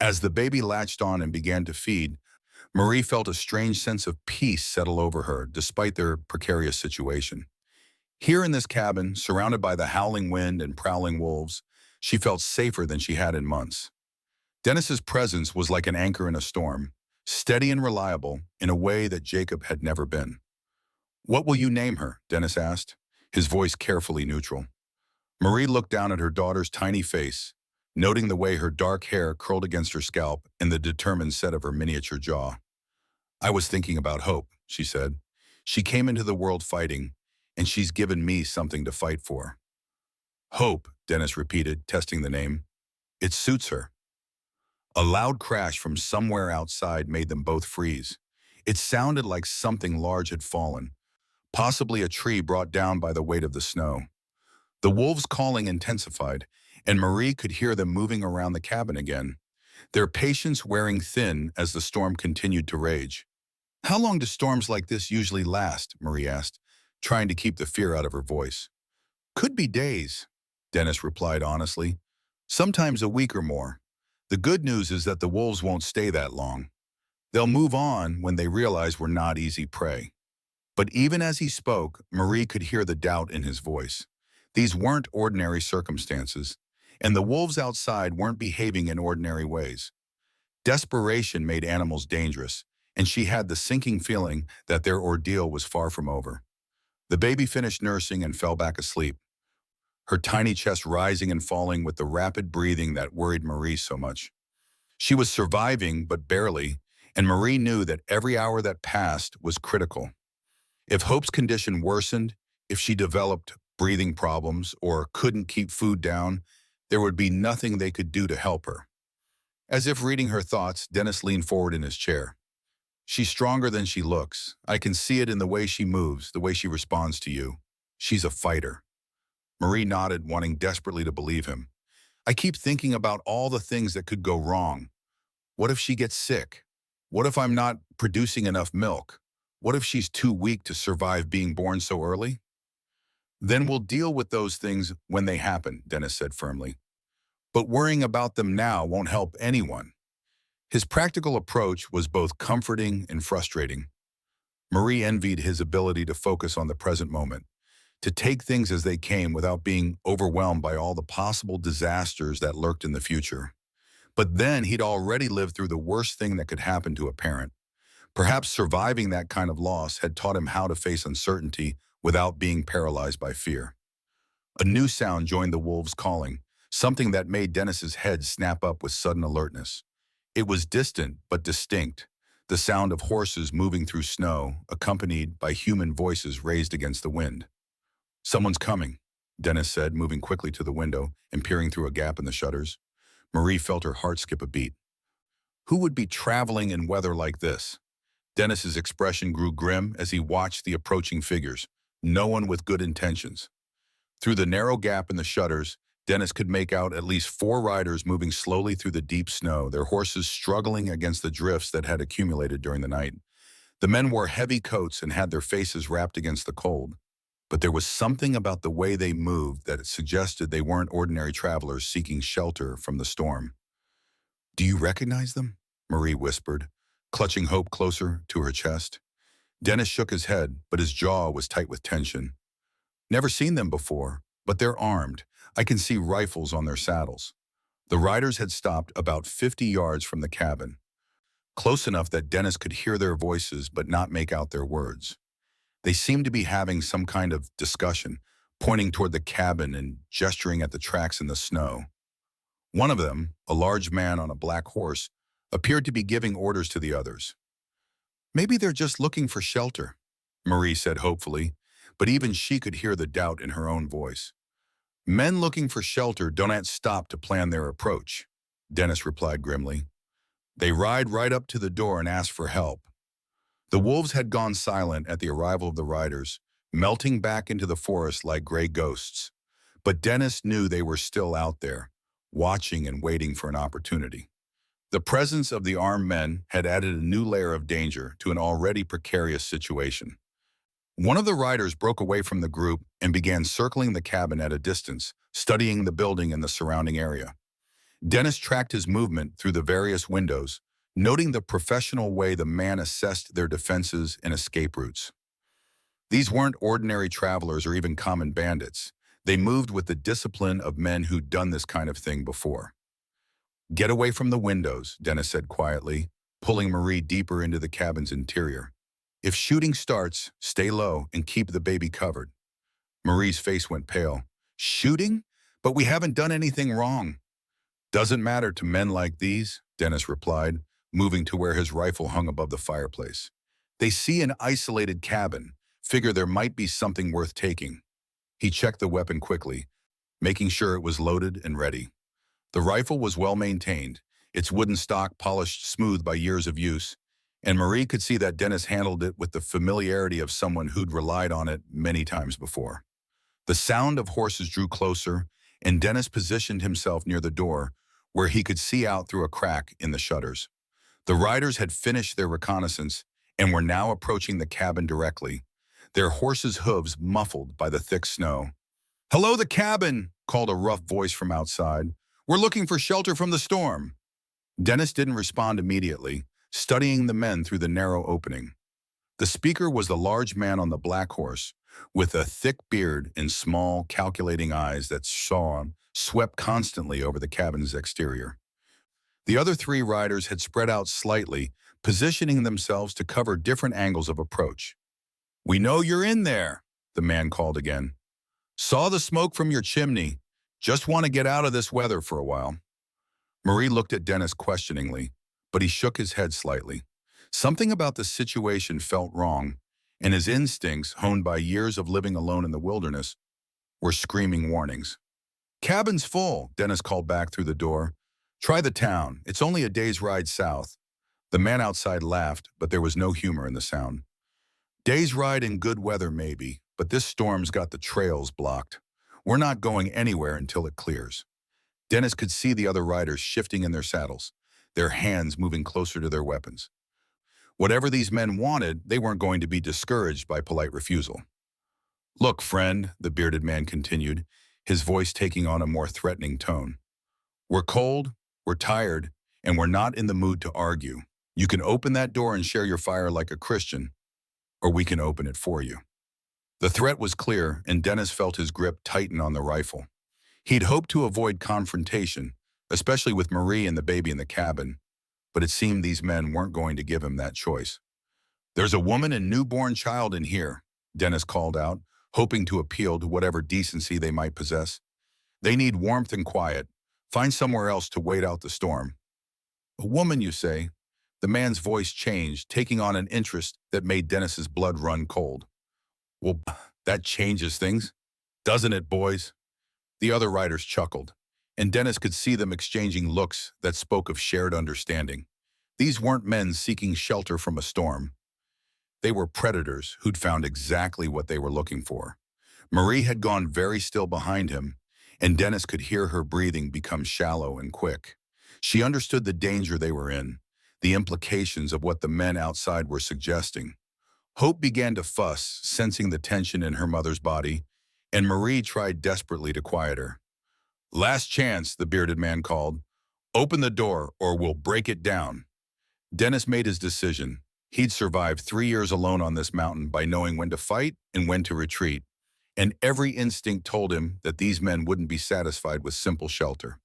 As the baby latched on and began to feed, Marie felt a strange sense of peace settle over her, despite their precarious situation. Here in this cabin, surrounded by the howling wind and prowling wolves, she felt safer than she had in months. Dennis's presence was like an anchor in a storm, steady and reliable in a way that Jacob had never been. "What will you name her?" Dennis asked, his voice carefully neutral. Marie looked down at her daughter's tiny face, noting the way her dark hair curled against her scalp and the determined set of her miniature jaw. "I was thinking about Hope," she said. "She came into the world fighting, and she's given me something to fight for." "Hope," Dennis repeated, testing the name. "It suits her." A loud crash from somewhere outside made them both freeze. It sounded like something large had fallen, possibly a tree brought down by the weight of the snow. The wolves' calling intensified, and Marie could hear them moving around the cabin again. their patience wearing thin as the storm continued to rage. "How long do storms like this usually last?" Marie asked, trying to keep the fear out of her voice. "Could be days," Dennis replied honestly. "Sometimes a week or more. The good news is that the wolves won't stay that long. They'll move on when they realize we're not easy prey." But even as he spoke, Marie could hear the doubt in his voice. These weren't ordinary circumstances, and the wolves outside weren't behaving in ordinary ways. Desperation made animals dangerous, and she had the sinking feeling that their ordeal was far from over. The baby finished nursing and fell back asleep, her tiny chest rising and falling with the rapid breathing that worried Marie so much. She was surviving, but barely, and Marie knew that every hour that passed was critical. If Hope's condition worsened, if she developed breathing problems or couldn't keep food down, there would be nothing they could do to help her. As if reading her thoughts, Dennis leaned forward in his chair. "She's stronger than she looks. I can see it in the way she moves, the way she responds to you. She's a fighter." Marie nodded, wanting desperately to believe him. "I keep thinking about all the things that could go wrong. What if she gets sick? What if I'm not producing enough milk? What if she's too weak to survive being born so early?" "Then we'll deal with those things when they happen," Dennis said firmly. "But worrying about them now won't help anyone." His practical approach was both comforting and frustrating. Marie envied his ability to focus on the present moment, to take things as they came without being overwhelmed by all the possible disasters that lurked in the future. But then he'd already lived through the worst thing that could happen to a parent. Perhaps surviving that kind of loss had taught him how to face uncertainty without being paralyzed by fear. A new sound joined the wolves' calling, something that made Dennis's head snap up with sudden alertness. It was distant but distinct, the sound of horses moving through snow, accompanied by human voices raised against the wind. "Someone's coming," Dennis said, moving quickly to the window and peering through a gap in the shutters. Marie felt her heart skip a beat. Who would be traveling in weather like this? Dennis's expression grew grim as he watched the approaching figures, no one with good intentions. Through the narrow gap in the shutters, Dennis could make out at least 4 riders moving slowly through the deep snow, their horses struggling against the drifts that had accumulated during the night. The men wore heavy coats and had their faces wrapped against the cold. But there was something about the way they moved that suggested they weren't ordinary travelers seeking shelter from the storm. "Do you recognize them?" Marie whispered, clutching Hope closer to her chest. Dennis shook his head, but his jaw was tight with tension. "Never seen them before, but they're armed. I can see rifles on their saddles." The riders had stopped about 50 yards from the cabin, close enough that Dennis could hear their voices but not make out their words. They seemed to be having some kind of discussion, pointing toward the cabin and gesturing at the tracks in the snow. One of them, a large man on a black horse, appeared to be giving orders to the others. "Maybe they're just looking for shelter," Marie said hopefully, but even she could hear the doubt in her own voice. "Men looking for shelter don't stop to plan their approach," Dennis replied grimly. "They ride right up to the door and ask for help." The wolves had gone silent at the arrival of the riders, melting back into the forest like gray ghosts. But Dennis knew they were still out there, watching and waiting for an opportunity. The presence of the armed men had added a new layer of danger to an already precarious situation. One of the riders broke away from the group and began circling the cabin at a distance, studying the building and the surrounding area. Dennis tracked his movement through the various windows, noting the professional way the man assessed their defenses and escape routes. These weren't ordinary travelers or even common bandits. They moved with the discipline of men who'd done this kind of thing before. "Get away from the windows," Dennis said quietly, pulling Marie deeper into the cabin's interior. "If shooting starts, stay low and keep the baby covered." Marie's face went pale. "Shooting? But we haven't done anything wrong." "Doesn't matter to men like these," Dennis replied, moving to where his rifle hung above the fireplace. "They see an isolated cabin, figure there might be something worth taking." He checked the weapon quickly, making sure it was loaded and ready. The rifle was well maintained, its wooden stock polished smooth by years of use, and Marie could see that Dennis handled it with the familiarity of someone who'd relied on it many times before. The sound of horses drew closer, and Dennis positioned himself near the door, where he could see out through a crack in the shutters. The riders had finished their reconnaissance and were now approaching the cabin directly, their horses' hooves muffled by the thick snow. "Hello, the cabin," called a rough voice from outside. "We're looking for shelter from the storm." Dennis didn't respond immediately, studying the men through the narrow opening. The speaker was the large man on the black horse, with a thick beard and small, calculating eyes that swept constantly over the cabin's exterior. The other three riders had spread out slightly, positioning themselves to cover different angles of approach. "We know you're in there," the man called again. "Saw the smoke from your chimney. Just want to get out of this weather for a while." Marie looked at Dennis questioningly, but he shook his head slightly. Something about the situation felt wrong, and his instincts, honed by years of living alone in the wilderness, were screaming warnings. "Cabin's full," Dennis called back through the door. "Try the town. It's only a day's ride south." The man outside laughed, but there was no humor in the sound. "Day's ride in good weather, maybe, but this storm's got the trails blocked. We're not going anywhere until it clears." Dennis could see the other riders shifting in their saddles, their hands moving closer to their weapons. Whatever these men wanted, they weren't going to be discouraged by polite refusal. "Look, friend," the bearded man continued, his voice taking on a more threatening tone. "We're cold, we're tired, and we're not in the mood to argue. You can open that door and share your fire like a Christian, or we can open it for you." The threat was clear, and Dennis felt his grip tighten on the rifle. He'd hoped to avoid confrontation, especially with Marie and the baby in the cabin, but it seemed these men weren't going to give him that choice. "There's a woman and newborn child in here," Dennis called out, hoping to appeal to whatever decency they might possess. "They need warmth and quiet. Find somewhere else to wait out the storm." "A woman, you say?" The man's voice changed, taking on an interest that made Dennis's blood run cold. "Well, that changes things, doesn't it, boys?" The other riders chuckled, and Dennis could see them exchanging looks that spoke of shared understanding. These weren't men seeking shelter from a storm. They were predators who'd found exactly what they were looking for. Marie had gone very still behind him, and Dennis could hear her breathing become shallow and quick. She understood the danger they were in, the implications of what the men outside were suggesting. Hope began to fuss, sensing the tension in her mother's body, and Marie tried desperately to quiet her. "Last chance," the bearded man called. "Open the door or we'll break it down." Dennis made his decision. He'd survived 3 years alone on this mountain by knowing when to fight and when to retreat, and every instinct told him that these men wouldn't be satisfied with simple shelter.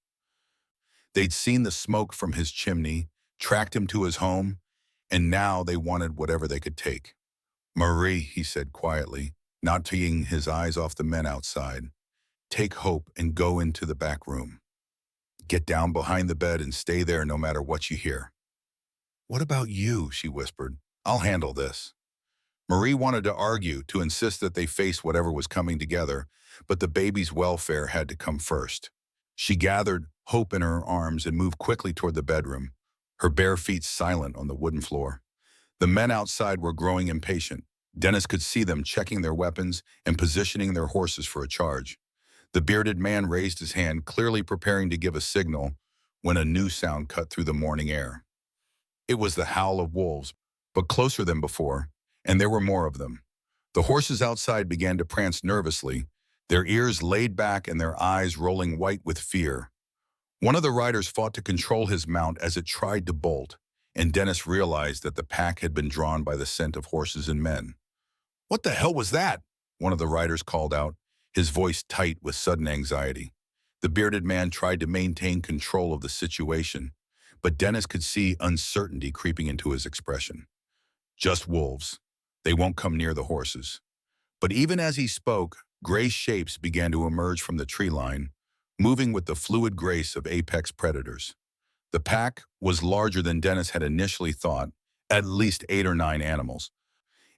They'd seen the smoke from his chimney, tracked him to his home, and now they wanted whatever they could take. "Marie," he said quietly, not taking his eyes off the men outside, "take Hope and go into the back room. Get down behind the bed and stay there no matter what you hear." "What about you?" she whispered. "I'll handle this." Marie wanted to argue, to insist that they face whatever was coming together, but the baby's welfare had to come first. She gathered Hope in her arms and moved quickly toward the bedroom, her bare feet silent on the wooden floor. The men outside were growing impatient. Dennis could see them checking their weapons and positioning their horses for a charge. The bearded man raised his hand, clearly preparing to give a signal, when a new sound cut through the morning air. It was the howl of wolves, but closer than before, and there were more of them. The horses outside began to prance nervously, their ears laid back and their eyes rolling white with fear. One of the riders fought to control his mount as it tried to bolt, and Dennis realized that the pack had been drawn by the scent of horses and men. "What the hell was that?" one of the riders called out, his voice tight with sudden anxiety. The bearded man tried to maintain control of the situation, but Dennis could see uncertainty creeping into his expression. "Just wolves. They won't come near the horses." But even as he spoke, gray shapes began to emerge from the tree line, moving with the fluid grace of apex predators. The pack was larger than Dennis had initially thought, at least 8 or 9 animals,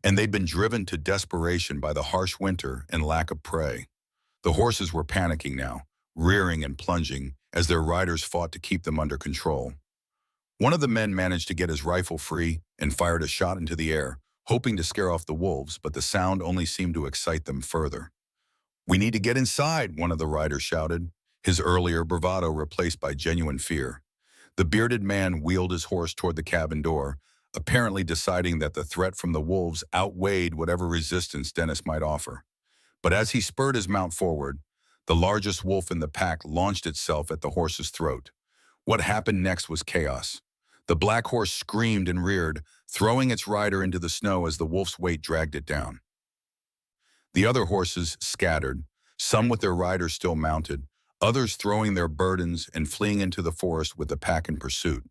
and they'd been driven to desperation by the harsh winter and lack of prey. The horses were panicking now, rearing and plunging as their riders fought to keep them under control. One of the men managed to get his rifle free and fired a shot into the air, hoping to scare off the wolves, but the sound only seemed to excite them further. "We need to get inside," one of the riders shouted, his earlier bravado replaced by genuine fear. The bearded man wheeled his horse toward the cabin door, apparently deciding that the threat from the wolves outweighed whatever resistance Dennis might offer. But as he spurred his mount forward, the largest wolf in the pack launched itself at the horse's throat. What happened next was chaos. The black horse screamed and reared, throwing its rider into the snow as the wolf's weight dragged it down. The other horses scattered, some with their riders still mounted, others throwing their burdens and fleeing into the forest with the pack in pursuit.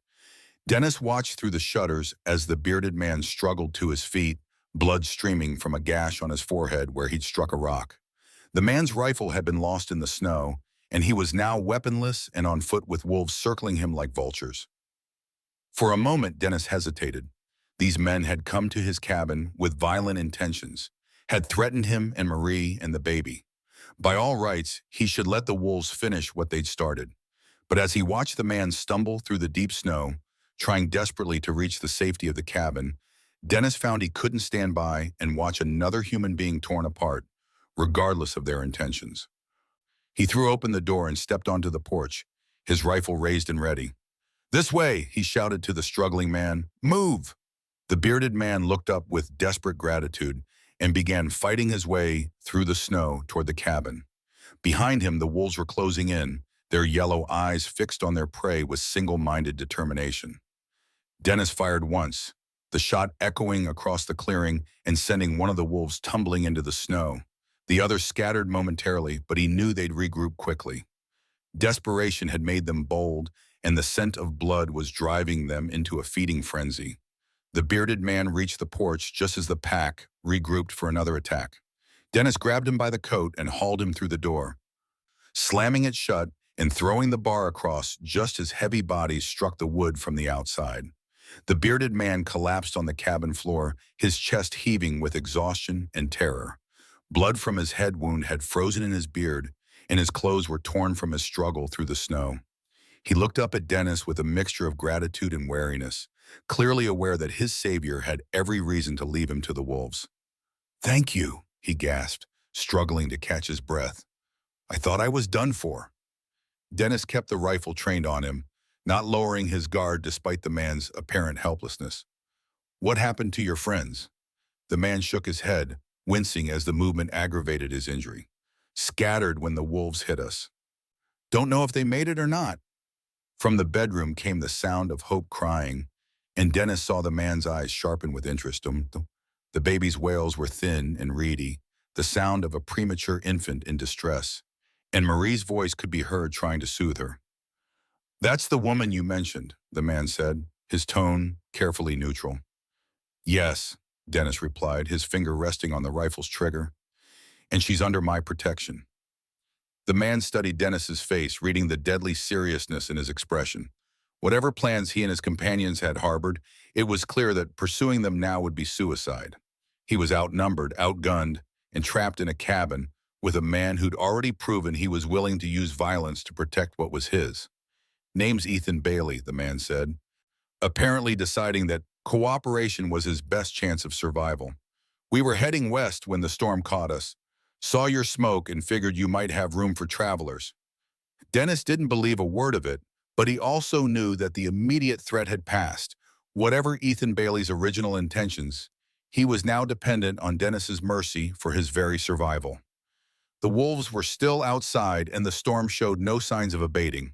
Dennis watched through the shutters as the bearded man struggled to his feet, blood streaming from a gash on his forehead where he'd struck a rock. The man's rifle had been lost in the snow, and he was now weaponless and on foot with wolves circling him like vultures. For a moment, Dennis hesitated. These men had come to his cabin with violent intentions, had threatened him and Marie and the baby. By all rights, he should let the wolves finish what they'd started. But as he watched the man stumble through the deep snow, trying desperately to reach the safety of the cabin, Dennis found he couldn't stand by and watch another human being torn apart, regardless of their intentions. He threw open the door and stepped onto the porch, his rifle raised and ready. "This way," he shouted to the struggling man. "Move!" The bearded man looked up with desperate gratitude and began fighting his way through the snow toward the cabin. Behind him, the wolves were closing in, their yellow eyes fixed on their prey with single-minded determination. Dennis fired once, the shot echoing across the clearing and sending one of the wolves tumbling into the snow. The other scattered momentarily, but he knew they'd regroup quickly. Desperation had made them bold, and the scent of blood was driving them into a feeding frenzy. The bearded man reached the porch just as the pack regrouped for another attack. Dennis grabbed him by the coat and hauled him through the door, slamming it shut and throwing the bar across just as heavy bodies struck the wood from the outside. The bearded man collapsed on the cabin floor, his chest heaving with exhaustion and terror. Blood from his head wound had frozen in his beard, and his clothes were torn from his struggle through the snow. He looked up at Dennis with a mixture of gratitude and wariness, clearly aware that his savior had every reason to leave him to the wolves. "Thank you," he gasped, struggling to catch his breath. "I thought I was done for." Dennis kept the rifle trained on him, not lowering his guard despite the man's apparent helplessness. "What happened to your friends?" The man shook his head, wincing as the movement aggravated his injury. "Scattered when the wolves hit us. Don't know if they made it or not." From the bedroom came the sound of Hope crying, and Dennis saw the man's eyes sharpen with interest. The baby's wails were thin and reedy, the sound of a premature infant in distress, and Marie's voice could be heard trying to soothe her. "That's the woman you mentioned," the man said, his tone carefully neutral. "Yes," Dennis replied, his finger resting on the rifle's trigger. "And she's under my protection." The man studied Dennis's face, reading the deadly seriousness in his expression. Whatever plans he and his companions had harbored, it was clear that pursuing them now would be suicide. He was outnumbered, outgunned, and trapped in a cabin with a man who'd already proven he was willing to use violence to protect what was his. "Name's Ethan Bailey," the man said, apparently deciding that cooperation was his best chance of survival. "We were heading west when the storm caught us. Saw your smoke and figured you might have room for travelers." Dennis didn't believe a word of it, but he also knew that the immediate threat had passed. Whatever Ethan Bailey's original intentions, he was now dependent on Dennis's mercy for his very survival. The wolves were still outside and the storm showed no signs of abating.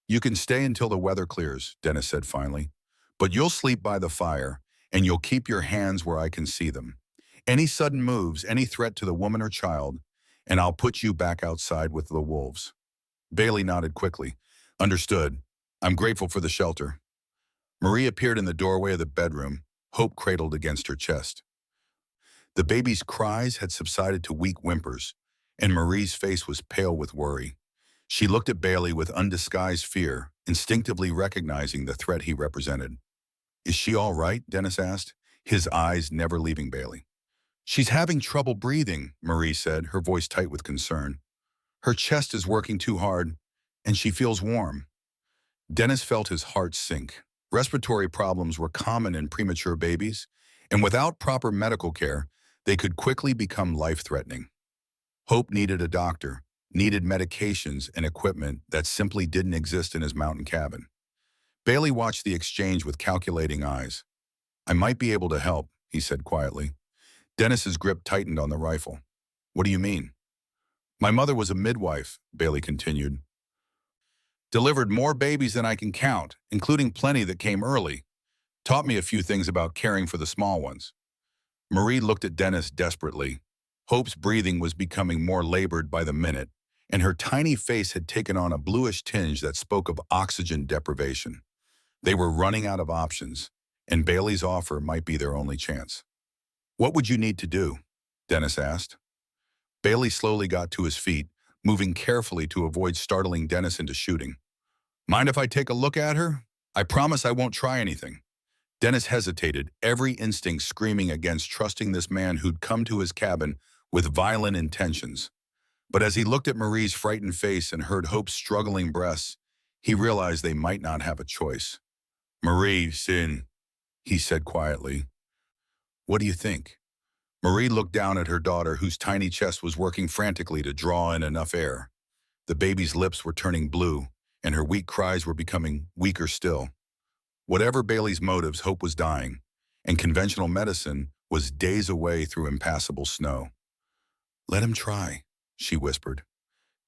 "You can stay until the weather clears," Dennis said finally, "but you'll sleep by the fire, and you'll keep your hands where I can see them. Any sudden moves, any threat to the woman or child, and I'll put you back outside with the wolves." Bailey nodded quickly. "Understood. I'm grateful for the shelter." Marie appeared in the doorway of the bedroom, hope cradled against her chest. The baby's cries had subsided to weak whimpers, and Marie's face was pale with worry. She looked at Bailey with undisguised fear, instinctively recognizing the threat he represented. "Is she all right?" Dennis asked, his eyes never leaving Bailey. "She's having trouble breathing," Marie said, her voice tight with concern. "Her chest is working too hard, and she feels warm." Dennis felt his heart sink. Respiratory problems were common in premature babies, and without proper medical care, they could quickly become life-threatening. Hope needed a doctor, needed medications and equipment that simply didn't exist in his mountain cabin. Bailey watched the exchange with calculating eyes. "I might be able to help," he said quietly. Dennis's grip tightened on the rifle. "What do you mean?" "My mother was a midwife," Bailey continued. "Delivered more babies than I can count, including plenty that came early. Taught me a few things about caring for the small ones." Marie looked at Dennis desperately. Hope's breathing was becoming more labored by the minute, and her tiny face had taken on a bluish tinge that spoke of oxygen deprivation. They were running out of options, and Bailey's offer might be their only chance. "What would you need to do?" Dennis asked. Bailey slowly got to his feet, moving carefully to avoid startling Dennis into shooting. "Mind if I take a look at her? I promise I won't try anything." Dennis hesitated, every instinct screaming against trusting this man who'd come to his cabin with violent intentions. But as he looked at Marie's frightened face and heard Hope's struggling breaths, he realized they might not have a choice. "Marie, Sin," he said quietly. "What do you think?" Marie looked down at her daughter, whose tiny chest was working frantically to draw in enough air. The baby's lips were turning blue, and her weak cries were becoming weaker still. Whatever Bailey's motives, Hope was dying, and conventional medicine was days away through impassable snow. "Let him try," she whispered.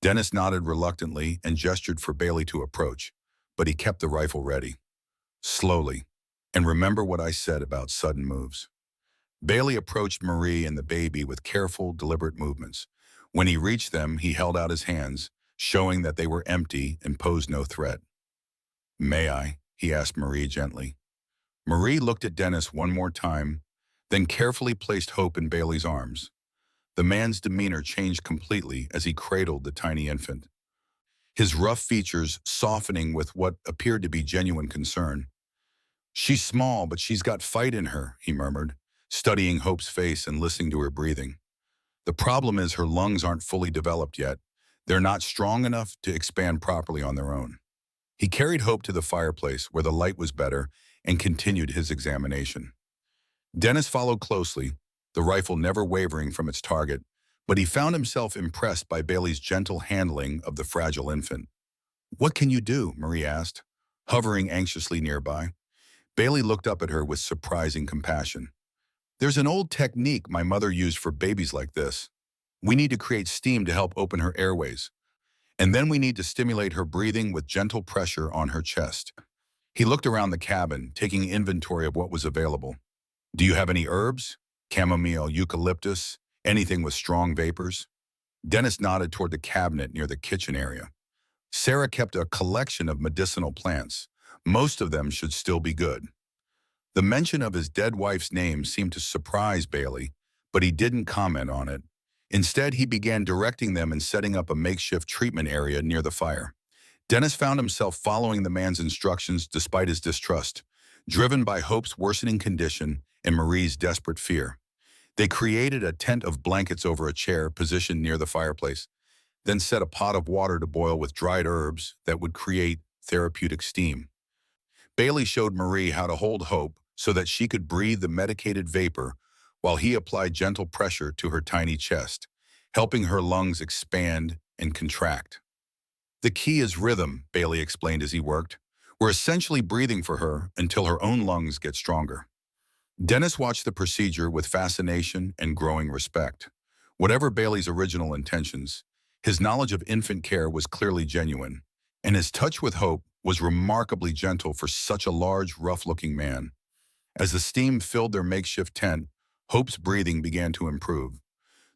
Dennis nodded reluctantly and gestured for Bailey to approach, but he kept the rifle ready. "Slowly, and remember what I said about sudden moves." Bailey approached Marie and the baby with careful, deliberate movements. When he reached them, he held out his hands, showing that they were empty and posed no threat. "May I?" he asked Marie gently. Marie looked at Dennis one more time, then carefully placed Hope in Bailey's arms. The man's demeanor changed completely as he cradled the tiny infant, his rough features softening with what appeared to be genuine concern. "She's small, but she's got fight in her," he murmured, studying Hope's face and listening to her breathing. "The problem is her lungs aren't fully developed yet. They're not strong enough to expand properly on their own." He carried Hope to the fireplace where the light was better and continued his examination. Dennis followed closely, the rifle never wavering from its target, but he found himself impressed by Bailey's gentle handling of the fragile infant. "What can you do?" Marie asked, hovering anxiously nearby. Bailey looked up at her with surprising compassion. "There's an old technique my mother used for babies like this. We need to create steam to help open her airways. And then we need to stimulate her breathing with gentle pressure on her chest." He looked around the cabin, taking inventory of what was available. "Do you have any herbs? Chamomile, eucalyptus, anything with strong vapors?" Dennis nodded toward the cabinet near the kitchen area. Sarah kept a collection of medicinal plants. Most of them should still be good. The mention of his dead wife's name seemed to surprise Bailey, but he didn't comment on it. Instead, he began directing them and setting up a makeshift treatment area near the fire. Dennis found himself following the man's instructions despite his distrust, driven by Hope's worsening condition and Marie's desperate fear. They created a tent of blankets over a chair positioned near the fireplace, then set a pot of water to boil with dried herbs that would create therapeutic steam. Bailey showed Marie how to hold Hope so that she could breathe the medicated vapor while he applied gentle pressure to her tiny chest, helping her lungs expand and contract. "The key is rhythm," Bailey explained as he worked. "We're essentially breathing for her until her own lungs get stronger." Dennis watched the procedure with fascination and growing respect. Whatever Bailey's original intentions, his knowledge of infant care was clearly genuine, and his touch with Hope was remarkably gentle for such a large, rough-looking man. As the steam filled their makeshift tent, Hope's breathing began to improve.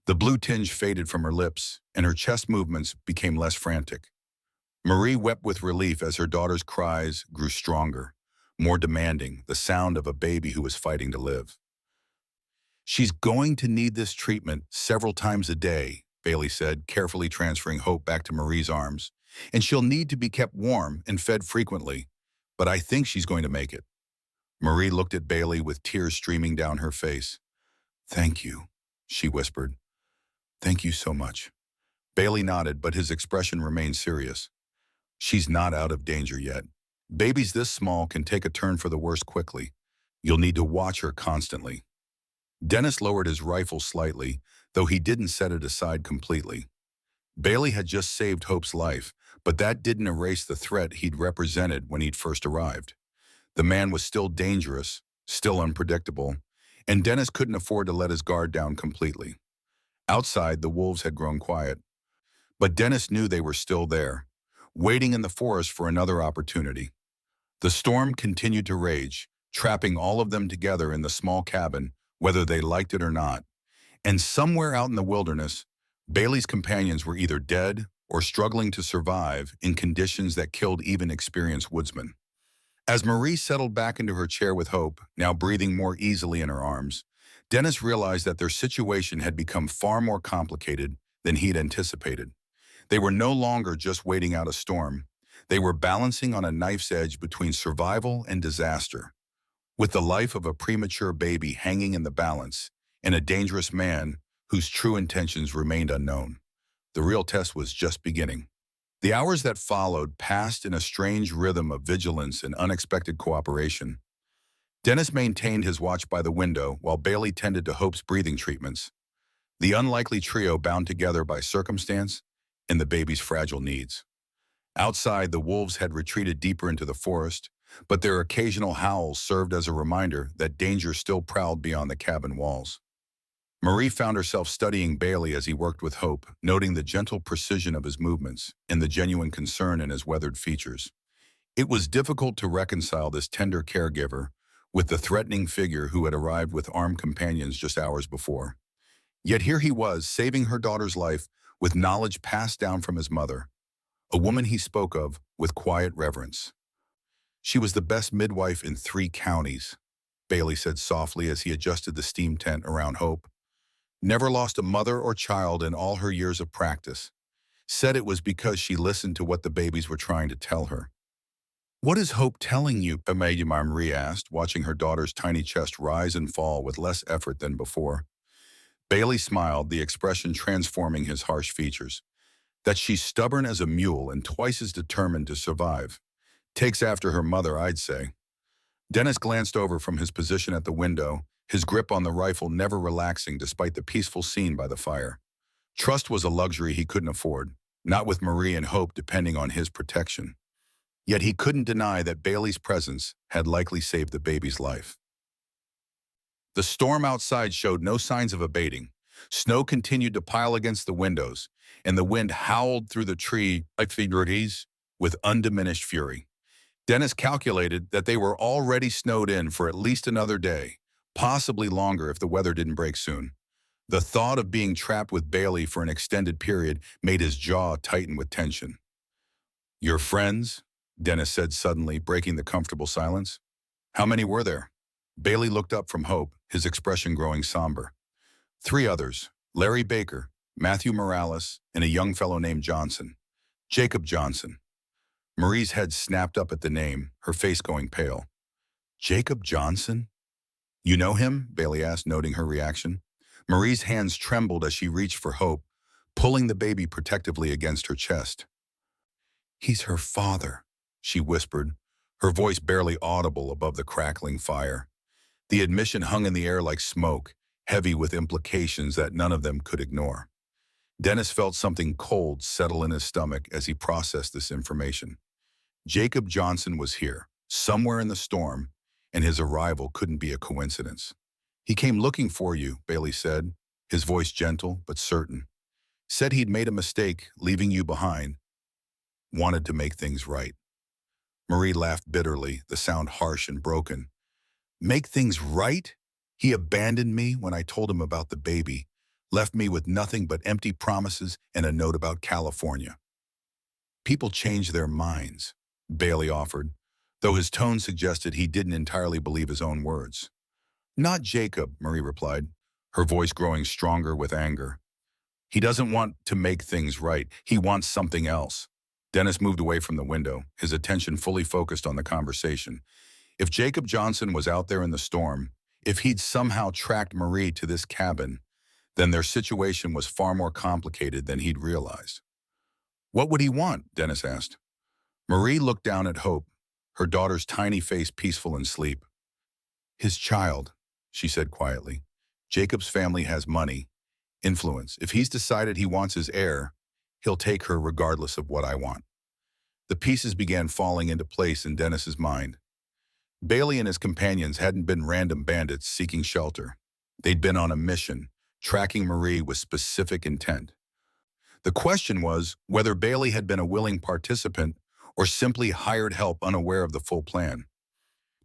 The blue tinge faded from her lips, and her chest movements became less frantic. Marie wept with relief as her daughter's cries grew stronger, more demanding, the sound of a baby who was fighting to live. "She's going to need this treatment several times a day," Bailey said, carefully transferring Hope back to Marie's arms. "And she'll need to be kept warm and fed frequently, but I think she's going to make it." Marie looked at Bailey with tears streaming down her face. "Thank you," she whispered. "Thank you so much." Bailey nodded, but his expression remained serious. "She's not out of danger yet. Babies this small can take a turn for the worse quickly. You'll need to watch her constantly." Dennis lowered his rifle slightly, though he didn't set it aside completely. Bailey had just saved Hope's life, but that didn't erase the threat he'd represented when he'd first arrived. The man was still dangerous, still unpredictable, and Dennis couldn't afford to let his guard down completely. Outside, the wolves had grown quiet, but Dennis knew they were still there, waiting in the forest for another opportunity. The storm continued to rage, trapping all of them together in the small cabin, whether they liked it or not. And somewhere out in the wilderness, Bailey's companions were either dead or struggling to survive in conditions that killed even experienced woodsmen. As Marie settled back into her chair with Hope, now breathing more easily in her arms, Dennis realized that their situation had become far more complicated than he'd anticipated. They were no longer just waiting out a storm. They were balancing on a knife's edge between survival and disaster. With the life of a premature baby hanging in the balance, and a dangerous man whose true intentions remained unknown, the real test was just beginning. The hours that followed passed in a strange rhythm of vigilance and unexpected cooperation. Dennis maintained his watch by the window while Bailey tended to Hope's breathing treatments, the unlikely trio bound together by circumstance and the baby's fragile needs. Outside, the wolves had retreated deeper into the forest, but their occasional howls served as a reminder that danger still prowled beyond the cabin walls. Marie found herself studying Bailey as he worked with Hope, noting the gentle precision of his movements and the genuine concern in his weathered features. It was difficult to reconcile this tender caregiver with the threatening figure who had arrived with armed companions just hours before. Yet here he was, saving her daughter's life with knowledge passed down from his mother, a woman he spoke of with quiet reverence. She was the best midwife in 3 counties, Bailey said softly as he adjusted the steam tent around Hope. Never lost a mother or child in all her years of practice. Said it was because she listened to what the babies were trying to tell her. "What is Hope telling you?" Marie asked, watching her daughter's tiny chest rise and fall with less effort than before. Bailey smiled, the expression transforming his harsh features. "That she's stubborn as a mule and twice as determined to survive. Takes after her mother, I'd say." Dennis glanced over from his position at the window, his grip on the rifle never relaxing despite the peaceful scene by the fire. Trust was a luxury he couldn't afford, not with Marie and Hope depending on his protection. Yet he couldn't deny that Bailey's presence had likely saved the baby's life. The storm outside showed no signs of abating. Snow continued to pile against the windows, and the wind howled through the tree with undiminished fury. Dennis calculated that they were already snowed in for at least another day, possibly longer if the weather didn't break soon. The thought of being trapped with Bailey for an extended period made his jaw tighten with tension. "Your friends?" Dennis said suddenly, breaking the comfortable silence. "How many were there?" Bailey looked up from Hope, his expression growing somber. 3 others, Larry Baker, Matthew Morales, and a young fellow named Johnson. Jacob Johnson. Marie's head snapped up at the name, her face going pale. "Jacob Johnson? You know him?" Bailey asked, noting her reaction. Marie's hands trembled as she reached for Hope, pulling the baby protectively against her chest. "He's her father," she whispered, her voice barely audible above the crackling fire. The admission hung in the air like smoke, heavy with implications that none of them could ignore. Dennis felt something cold settle in his stomach as he processed this information. Jacob Johnson was here, somewhere in the storm, and his arrival couldn't be a coincidence. "He came looking for you," Bailey said, his voice gentle but certain. "Said he'd made a mistake, leaving you behind. Wanted to make things right." Marie laughed bitterly, the sound harsh and broken. "Make things right? He abandoned me when I told him about the baby, left me with nothing but empty promises and a note about California." "People change their minds," Bailey offered, though his tone suggested he didn't entirely believe his own words. "Not Jacob," Marie replied, her voice growing stronger with anger. "He doesn't want to make things right. He wants something else." Dennis moved away from the window, his attention fully focused on the conversation. If Jacob Johnson was out there in the storm, if he'd somehow tracked Marie to this cabin, then their situation was far more complicated than he'd realized. "What would he want?" Dennis asked. Marie looked down at Hope, her daughter's tiny face peaceful in sleep. "His child," she said quietly. "Jacob's family has money, influence. If he's decided he wants his heir, He'll take her regardless of what I want. The pieces began falling into place in Dennis's mind. Bailey and his companions hadn't been random bandits seeking shelter. They'd been on a mission, tracking Marie with specific intent. The question was whether Bailey had been a willing participant or simply hired help unaware of the full plan.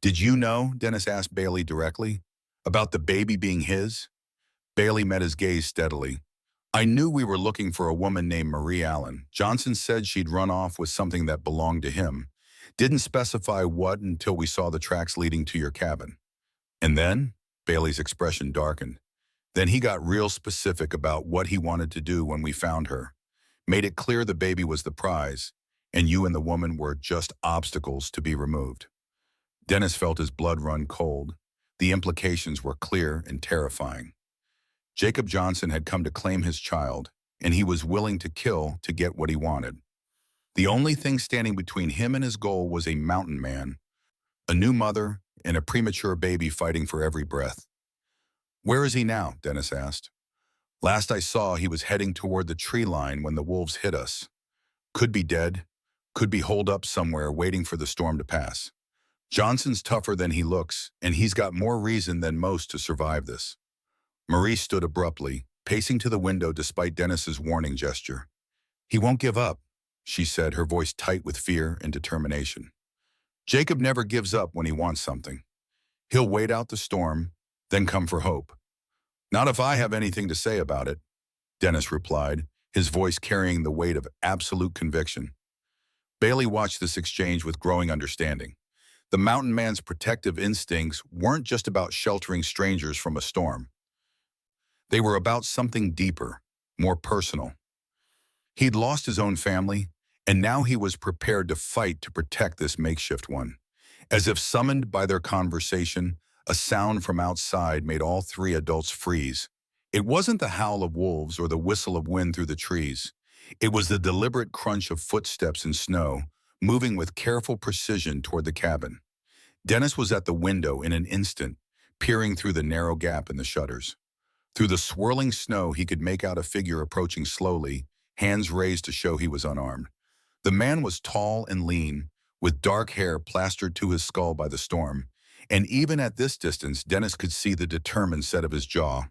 "Did you know," Dennis asked Bailey directly, "about the baby being his?" Bailey met his gaze steadily. "I knew we were looking for a woman named Marie Allen. Johnson said she'd run off with something that belonged to him. Didn't specify what until we saw the tracks leading to your cabin." "And then?" Bailey's expression darkened. "Then he got real specific about what he wanted to do when we found her. Made it clear the baby was the prize, and you and the woman were just obstacles to be removed." Dennis felt his blood run cold. The implications were clear and terrifying. Jacob Johnson had come to claim his child, and he was willing to kill to get what he wanted. The only thing standing between him and his goal was a mountain man, a new mother, and a premature baby fighting for every breath. "Where is he now?" Dennis asked. "Last I saw, he was heading toward the tree line when the wolves hit us. Could be dead, could be holed up somewhere waiting for the storm to pass. Johnson's tougher than he looks, and he's got more reason than most to survive this." Marie stood abruptly, pacing to the window despite Dennis's warning gesture. "He won't give up," she said, her voice tight with fear and determination. "Jacob never gives up when he wants something. He'll wait out the storm, then come for hope." "Not if I have anything to say about it," Dennis replied, his voice carrying the weight of absolute conviction. Bailey watched this exchange with growing understanding. The mountain man's protective instincts weren't just about sheltering strangers from a storm. They were about something deeper, more personal. He'd lost his own family, and now he was prepared to fight to protect this makeshift one. As if summoned by their conversation, a sound from outside made all three adults freeze. It wasn't the howl of wolves or the whistle of wind through the trees. It was the deliberate crunch of footsteps in snow, moving with careful precision toward the cabin. Dennis was at the window in an instant, peering through the narrow gap in the shutters. Through the swirling snow, he could make out a figure approaching slowly, hands raised to show he was unarmed. The man was tall and lean, with dark hair plastered to his skull by the storm, and even at this distance, Dennis could see the determined set of his jaw.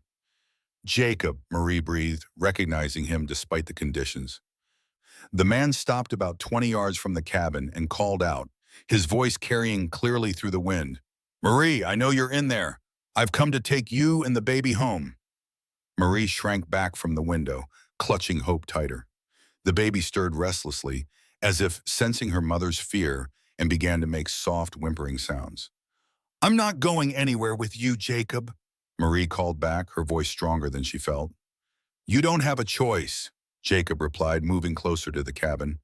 "Jacob," Marie breathed, recognizing him despite the conditions. The man stopped about 20 yards from the cabin and called out, his voice carrying clearly through the wind. "Marie, I know you're in there. I've come to take you and the baby home." Marie shrank back from the window, clutching hope tighter. The baby stirred restlessly, as if sensing her mother's fear, and began to make soft, whimpering sounds. "I'm not going anywhere with you, Jacob," Marie called back, her voice stronger than she felt. "You don't have a choice," Jacob replied, moving closer to the cabin.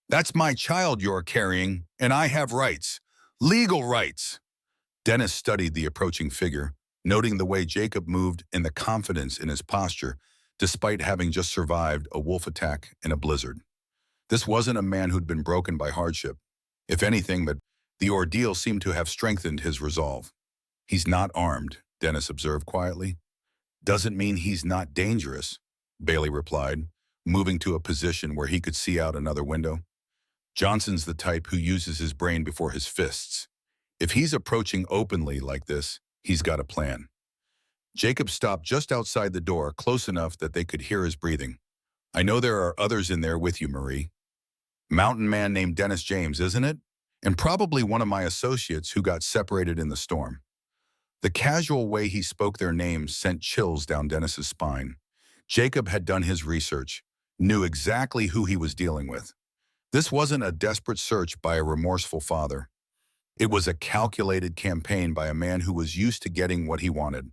"That's my child you're carrying, and I have rights. Legal rights." Dennis studied the approaching figure, noting the way Jacob moved and the confidence in his posture, despite having just survived a wolf attack and a blizzard. This wasn't a man who'd been broken by hardship. If anything, but the ordeal seemed to have strengthened his resolve. "He's not armed," Dennis observed quietly. "Doesn't mean he's not dangerous," Bailey replied, moving to a position where he could see out another window. "Johnson's the type who uses his brain before his fists. If he's approaching openly like this, he's got a plan." Jacob stopped just outside the door, close enough that they could hear his breathing. "I know there are others in there with you, Marie. Mountain man named Dennis James, isn't it? And probably one of my associates who got separated in the storm." The casual way he spoke their names sent chills down Dennis's spine. Jacob had done his research, knew exactly who he was dealing with. This wasn't a desperate search by a remorseful father. It was a calculated campaign by a man who was used to getting what he wanted.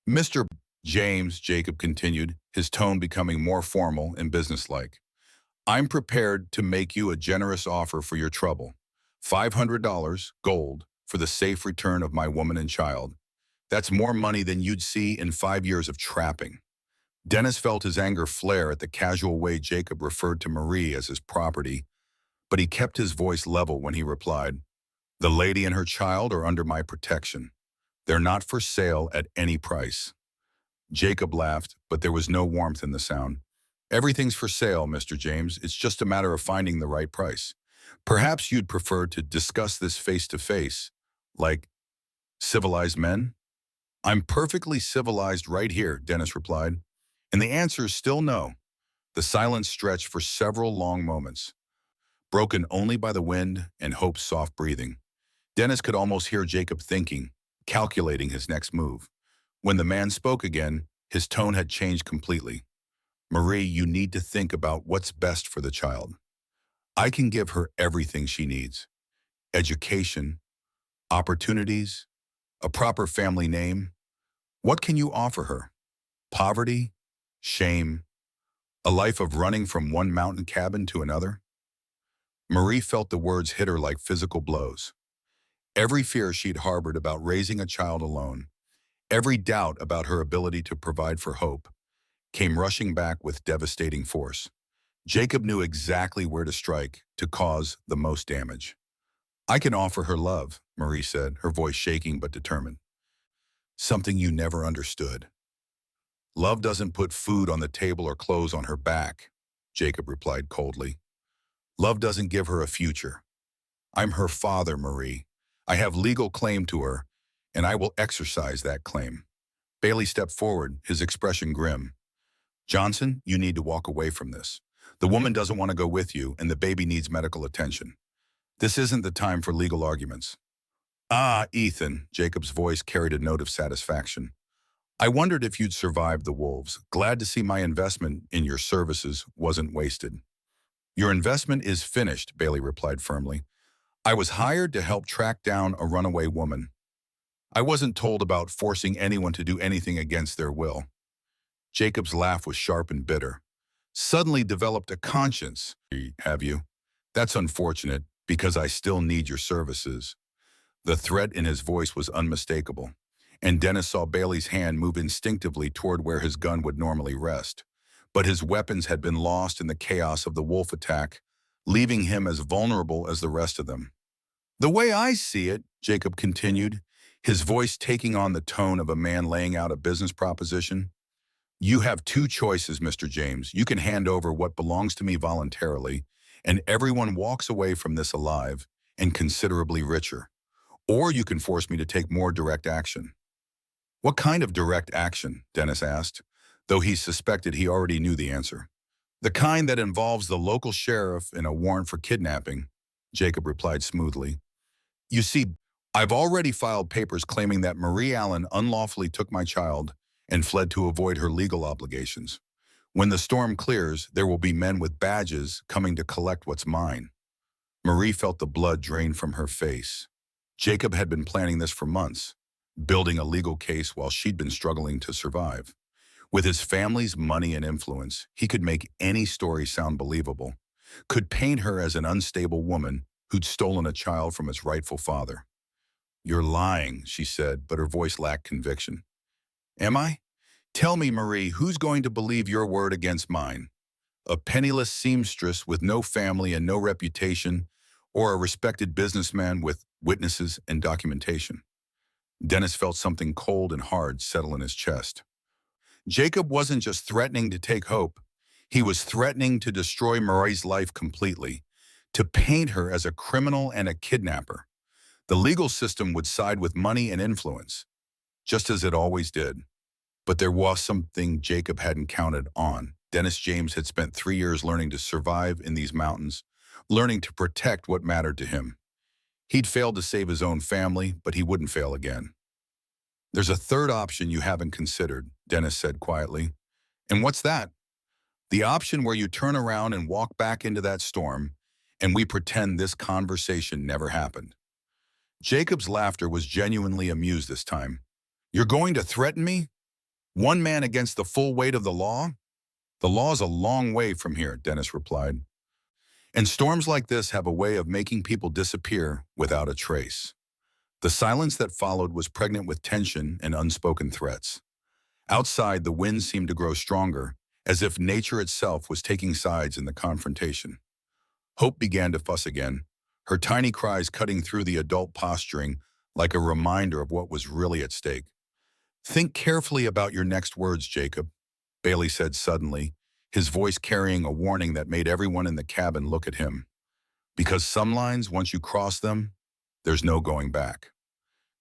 "Mr. James," Jacob continued, his tone becoming more formal and businesslike, "I'm prepared to make you a generous offer for your trouble. $500, gold, for the safe return of my woman and child. That's more money than you'd see in 5 years of trapping." Dennis felt his anger flare at the casual way Jacob referred to Marie as his property, but he kept his voice level when he replied, "The lady and her child are under my protection. They're not for sale at any price." Jacob laughed, but there was no warmth in the sound. Everything's for sale, Mr. James. It's just a matter of finding the right price. Perhaps you'd prefer to discuss this face to face, like civilized men? I'm perfectly civilized right here, Dennis replied. And the answer is still no. The silence stretched for several long moments, broken only by the wind and Hope's soft breathing. Dennis could almost hear Jacob thinking, calculating his next move. When the man spoke again, his tone had changed completely. Marie, you need to think about what's best for the child. I can give her everything she needs. Education, opportunities, a proper family name. What can you offer her? Poverty? Shame? A life of running from one mountain cabin to another? Marie felt the words hit her like physical blows. Every fear she'd harbored about raising a child alone, every doubt about her ability to provide for Hope, came rushing back with devastating force. Jacob knew exactly where to strike to cause the most damage. I can offer her love, Marie said, her voice shaking but determined. Something you never understood. Love doesn't put food on the table or clothes on her back, Jacob replied coldly. Love doesn't give her a future. I'm her father, Marie. I have legal claim to her, and I will exercise that claim. Bailey stepped forward, his expression grim. Johnson, you need to walk away from this. The woman doesn't want to go with you, and the baby needs medical attention. This isn't the time for legal arguments. Ah, Ethan, Jacob's voice carried a note of satisfaction. I wondered if you'd survived the wolves. Glad to see my investment in your services wasn't wasted. Your investment is finished, Bailey replied firmly. I was hired to help track down a runaway woman. I wasn't told about forcing anyone to do anything against their will. Jacob's laugh was sharp and bitter. Suddenly developed a conscience, have you? That's unfortunate, because I still need your services. The threat in his voice was unmistakable, and Dennis saw Bailey's hand move instinctively toward where his gun would normally rest. But his weapons had been lost in the chaos of the wolf attack, leaving him as vulnerable as the rest of them. The way I see it, Jacob continued, his voice taking on the tone of a man laying out a business proposition, you have two choices, Mr. James. You can hand over what belongs to me voluntarily, and everyone walks away from this alive and considerably richer. Or you can force me to take more direct action. What kind of direct action? Dennis asked, though he suspected he already knew the answer. The kind that involves the local sheriff and a warrant for kidnapping, Jacob replied smoothly. You see, I've already filed papers claiming that Marie Allen unlawfully took my child and fled to avoid her legal obligations. When the storm clears, there will be men with badges coming to collect what's mine. Marie felt the blood drain from her face. Jacob had been planning this for months, building a legal case while she'd been struggling to survive. With his family's money and influence, he could make any story sound believable, could paint her as an unstable woman who'd stolen a child from its rightful father. You're lying, she said, but her voice lacked conviction. Am I? Tell me, Marie, who's going to believe your word against mine? A penniless seamstress with no family and no reputation, or a respected businessman with witnesses and documentation? Dennis felt something cold and hard settle in his chest. Jacob wasn't just threatening to take Hope. He was threatening to destroy Marie's life completely, to paint her as a criminal and a kidnapper. The legal system would side with money and influence, just as it always did. But there was something Jacob hadn't counted on. Dennis James had spent 3 years learning to survive in these mountains, learning to protect what mattered to him. He'd failed to save his own family, but he wouldn't fail again. There's a third option you haven't considered, Dennis said quietly. And what's that? The option where you turn around and walk back into that storm, and we pretend this conversation never happened. Jacob's laughter was genuinely amused this time. You're going to threaten me? One man against the full weight of the law? The law's a long way from here, Dennis replied. And storms like this have a way of making people disappear without a trace. The silence that followed was pregnant with tension and unspoken threats. Outside, the wind seemed to grow stronger, as if nature itself was taking sides in the confrontation. Hope began to fuss again, her tiny cries cutting through the adult posturing like a reminder of what was really at stake. Think carefully about your next words, Jacob, Bailey said suddenly, his voice carrying a warning that made everyone in the cabin look at him. Because some lines, once you cross them, there's no going back.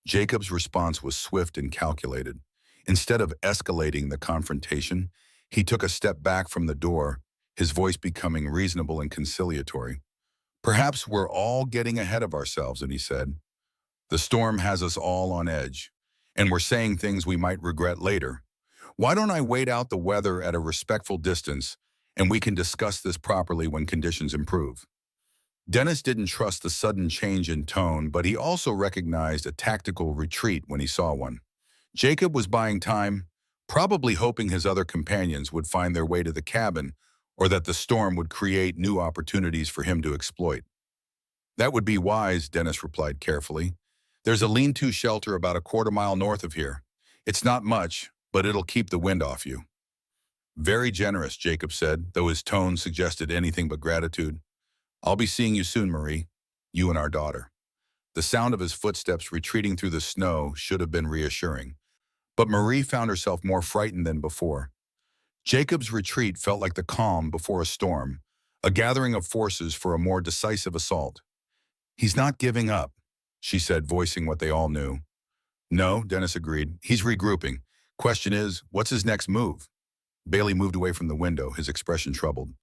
Jacob's response was swift and calculated. Instead of escalating the confrontation, he took a step back from the door, his voice becoming reasonable and conciliatory. Perhaps we're all getting ahead of ourselves, and he said. The storm has us all on edge, and we're saying things we might regret later. Why don't I wait out the weather at a respectful distance, and we can discuss this properly when conditions improve? Dennis didn't trust the sudden change in tone, but he also recognized a tactical retreat when he saw one. Jacob was buying time, probably hoping his other companions would find their way to the cabin or that the storm would create new opportunities for him to exploit. That would be wise, Dennis replied carefully. There's a lean-to shelter about a quarter-mile north of here. It's not much, but it'll keep the wind off you. Very generous, Jacob said, though his tone suggested anything but gratitude. I'll be seeing you soon, Marie, you and our daughter. The sound of his footsteps retreating through the snow should have been reassuring, but Marie found herself more frightened than before. Jacob's retreat felt like the calm before a storm, a gathering of forces for a more decisive assault. He's not giving up, she said, voicing what they all knew. No, Dennis agreed. He's regrouping. Question is, what's his next move? Bailey moved away from the window, his expression troubled.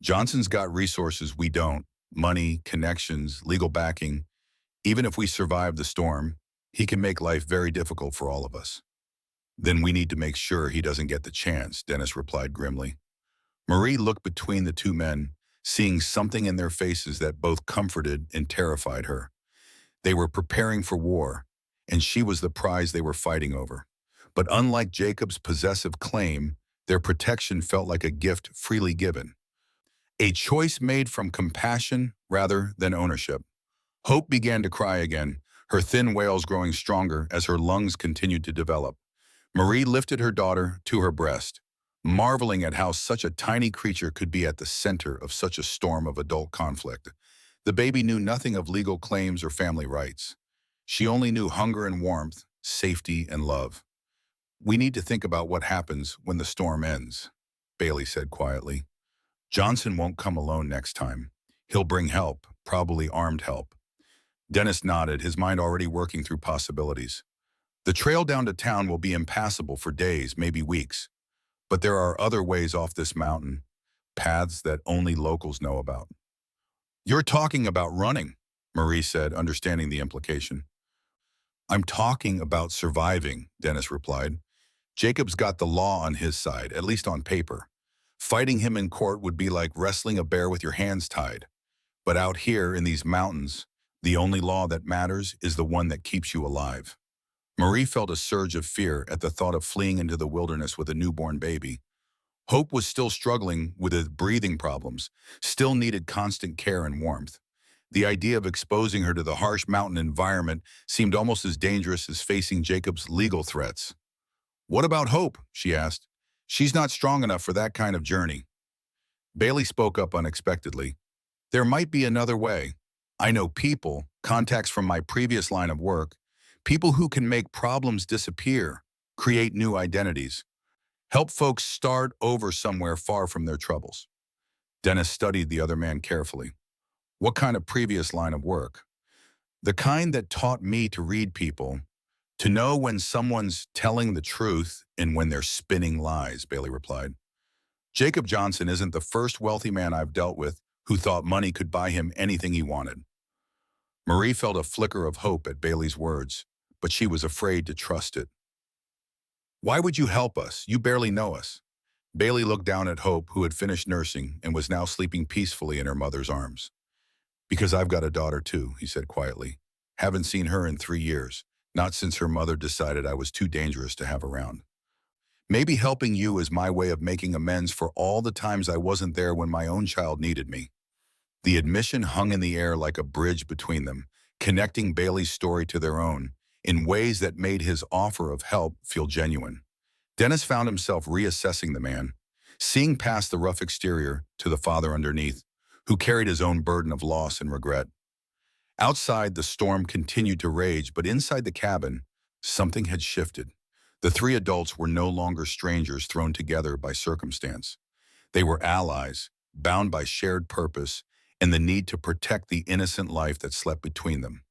Johnson's got resources we don't. Money, connections, legal backing. Even if we survive the storm, he can make life very difficult for all of us. Then we need to make sure he doesn't get the chance, Dennis replied grimly. Marie looked between the two men, seeing something in their faces that both comforted and terrified her. They were preparing for war, and she was the prize they were fighting over. But unlike Jacob's possessive claim, their protection felt like a gift freely given. A choice made from compassion rather than ownership. Hope began to cry again, her thin wails growing stronger as her lungs continued to develop. Marie lifted her daughter to her breast, marveling at how such a tiny creature could be at the center of such a storm of adult conflict. The baby knew nothing of legal claims or family rights. She only knew hunger and warmth, safety and love. We need to think about what happens when the storm ends, Bailey said quietly. Johnson won't come alone next time. He'll bring help, probably armed help. Dennis nodded, his mind already working through possibilities. The trail down to town will be impassable for days, maybe weeks. But there are other ways off this mountain, paths that only locals know about. You're talking about running, Marie said, understanding the implication. I'm talking about surviving, Dennis replied. Jacob's got the law on his side, at least on paper. Fighting him in court would be like wrestling a bear with your hands tied. But out here in these mountains, the only law that matters is the one that keeps you alive. Marie felt a surge of fear at the thought of fleeing into the wilderness with a newborn baby. Hope was still struggling with his breathing problems, still needed constant care and warmth. The idea of exposing her to the harsh mountain environment seemed almost as dangerous as facing Jacob's legal threats. What about Hope? She asked. She's not strong enough for that kind of journey. Bailey spoke up unexpectedly. There might be another way. I know people, contacts from my previous line of work, people who can make problems disappear, create new identities, help folks start over somewhere far from their troubles. Dennis studied the other man carefully. What kind of previous line of work? The kind that taught me to read people, to know when someone's telling the truth and when they're spinning lies, Bailey replied. Jacob Johnson isn't the first wealthy man I've dealt with who thought money could buy him anything he wanted. Marie felt a flicker of hope at Bailey's words, but she was afraid to trust it. Why would you help us? You barely know us. Bailey looked down at Hope, who had finished nursing and was now sleeping peacefully in her mother's arms. Because I've got a daughter too, he said quietly. Haven't seen her in 3 years, not since her mother decided I was too dangerous to have around. Maybe helping you is my way of making amends for all the times I wasn't there when my own child needed me. The admission hung in the air like a bridge between them, connecting Bailey's story to their own in ways that made his offer of help feel genuine. Dennis found himself reassessing the man, seeing past the rough exterior to the father underneath, who carried his own burden of loss and regret. Outside, the storm continued to rage, but inside the cabin, something had shifted. The three adults were no longer strangers thrown together by circumstance. They were allies, bound by shared purpose and the need to protect the innocent life that slept between them.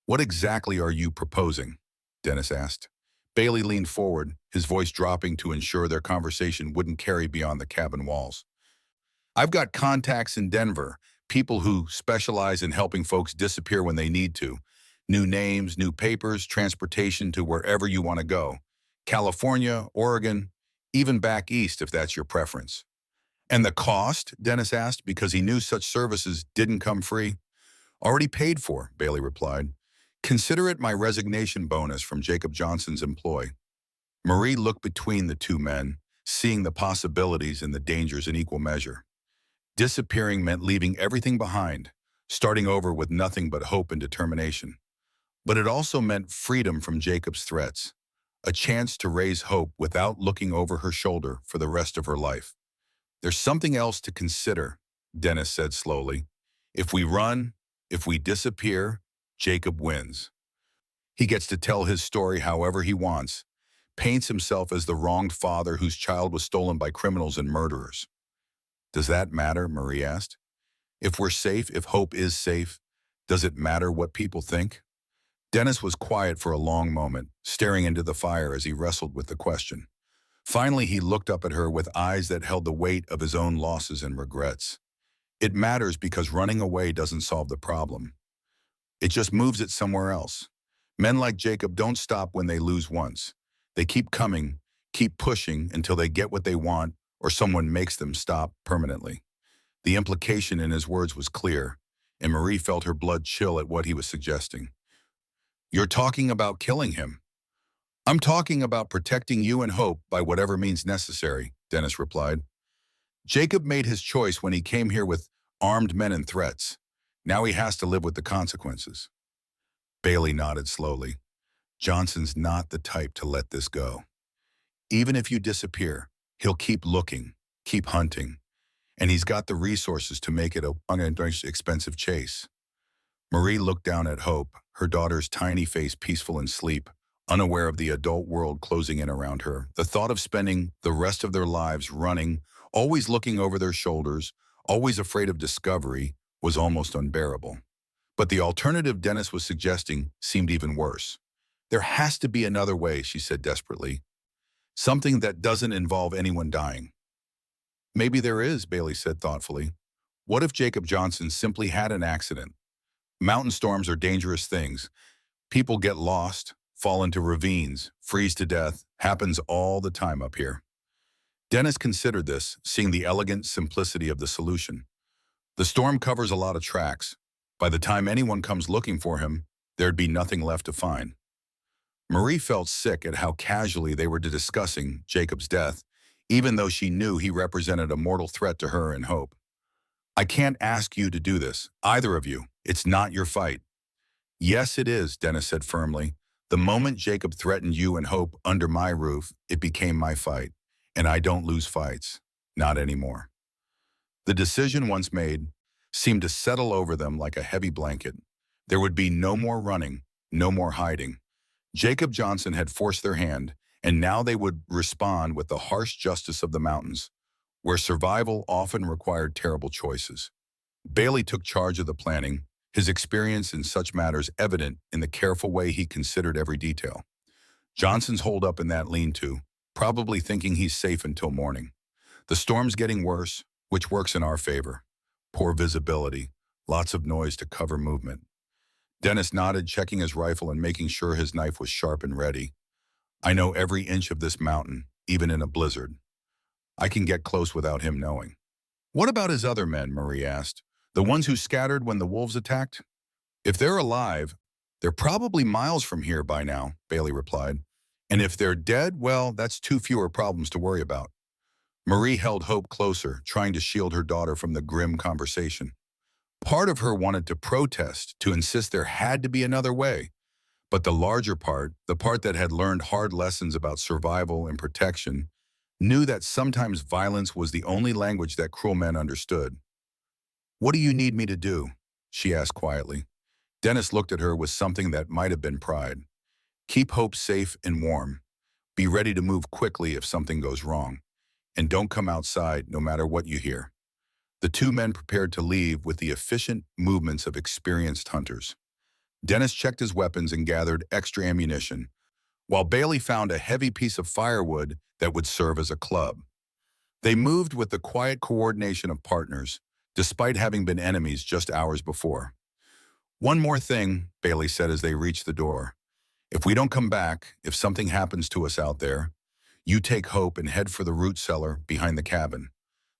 "What exactly are you proposing?" Dennis asked. Bailey leaned forward, his voice dropping to ensure their conversation wouldn't carry beyond the cabin walls. "I've got contacts in Denver, people who specialize in helping folks disappear when they need to. New names, new papers, transportation to wherever you want to go. California, Oregon, even back east if that's your preference." "And the cost?" Dennis asked, because he knew such services didn't come free. "Already paid for," Bailey replied. "Consider it my resignation bonus from Jacob Johnson's employ." Marie looked between the two men, seeing the possibilities and the dangers in equal measure. Disappearing meant leaving everything behind, starting over with nothing but hope and determination. But it also meant freedom from Jacob's threats, a chance to raise hope without looking over her shoulder for the rest of her life. "There's something else to consider," Dennis said slowly. "If we run, if we disappear, Jacob wins. He gets to tell his story however he wants, paints himself as the wronged father whose child was stolen by criminals and murderers." "Does that matter?" Marie asked. "If we're safe, if hope is safe, does it matter what people think?" Dennis was quiet for a long moment, staring into the fire as he wrestled with the question. Finally, he looked up at her with eyes that held the weight of his own losses and regrets. "It matters because running away doesn't solve the problem. It just moves it somewhere else. Men like Jacob don't stop when they lose once. They keep coming, keep pushing until they get what they want or someone makes them stop permanently." The implication in his words was clear, and Marie felt her blood chill at what he was suggesting. "You're talking about killing him." "I'm talking about protecting you and Hope by whatever means necessary," Dennis replied. "Jacob made his choice when he came here with armed men and threats. Now he has to live with the consequences." Bailey nodded slowly. "Johnson's not the type to let this go. Even if you disappear, he'll keep looking, keep hunting, and he's got the resources to make it an expensive chase." Marie looked down at Hope, her daughter's tiny face peaceful in sleep, unaware of the adult world closing in around her. The thought of spending the rest of their lives running, always looking over their shoulders, always afraid of discovery, was almost unbearable. But the alternative Dennis was suggesting seemed even worse. "There has to be another way," she said desperately. "Something that doesn't involve anyone dying." "Maybe there is," Bailey said thoughtfully. "What if Jacob Johnson simply had an accident? Mountain storms are dangerous things. People get lost, fall into ravines, freeze to death. Happens all the time up here." Dennis considered this, seeing the elegant simplicity of the solution. "The storm covers a lot of tracks. By the time anyone comes looking for him, there'd be nothing left to find." Marie felt sick at how casually they were discussing Jacob's death, even though she knew he represented a mortal threat to her and Hope. "I can't ask you to do this, either of you. It's not your fight." "Yes, it is," Dennis said firmly. "The moment Jacob threatened you and Hope under my roof, it became my fight. And I don't lose fights. Not anymore." The decision once made seemed to settle over them like a heavy blanket. There would be no more running, no more hiding. Jacob Johnson had forced their hand, and now they would respond with the harsh justice of the mountains, where survival often required terrible choices. Bailey took charge of the planning, his experience in such matters evident in the careful way he considered every detail. Johnson's holed up in that lean-to, probably thinking he's safe until morning. The storm's getting worse, which works in our favor. Poor visibility, lots of noise to cover movement. Dennis nodded, checking his rifle and making sure his knife was sharp and ready. "I know every inch of this mountain, even in a blizzard. I can get close without him knowing." "What about his other men?" Marie asked. "The ones who scattered when the wolves attacked?" "If they're alive, they're probably miles from here by now," Bailey replied. "And if they're dead, well, that's two fewer problems to worry about." Marie held Hope closer, trying to shield her daughter from the grim conversation. Part of her wanted to protest, to insist there had to be another way. But the larger part, the part that had learned hard lessons about survival and protection, knew that sometimes violence was the only language that cruel men understood. "What do you need me to do?" she asked quietly. Dennis looked at her with something that might have been pride. "Keep Hope safe and warm. Be ready to move quickly if something goes wrong. and don't come outside no matter what you hear." The two men prepared to leave with the efficient movements of experienced hunters. Dennis checked his weapons and gathered extra ammunition, while Bailey found a heavy piece of firewood that would serve as a club. They moved with the quiet coordination of partners, despite having been enemies just hours before. "One more thing," Bailey said as they reached the door. "If we don't come back, if something happens to us out there, you take Hope and head for the root cellar behind the cabin.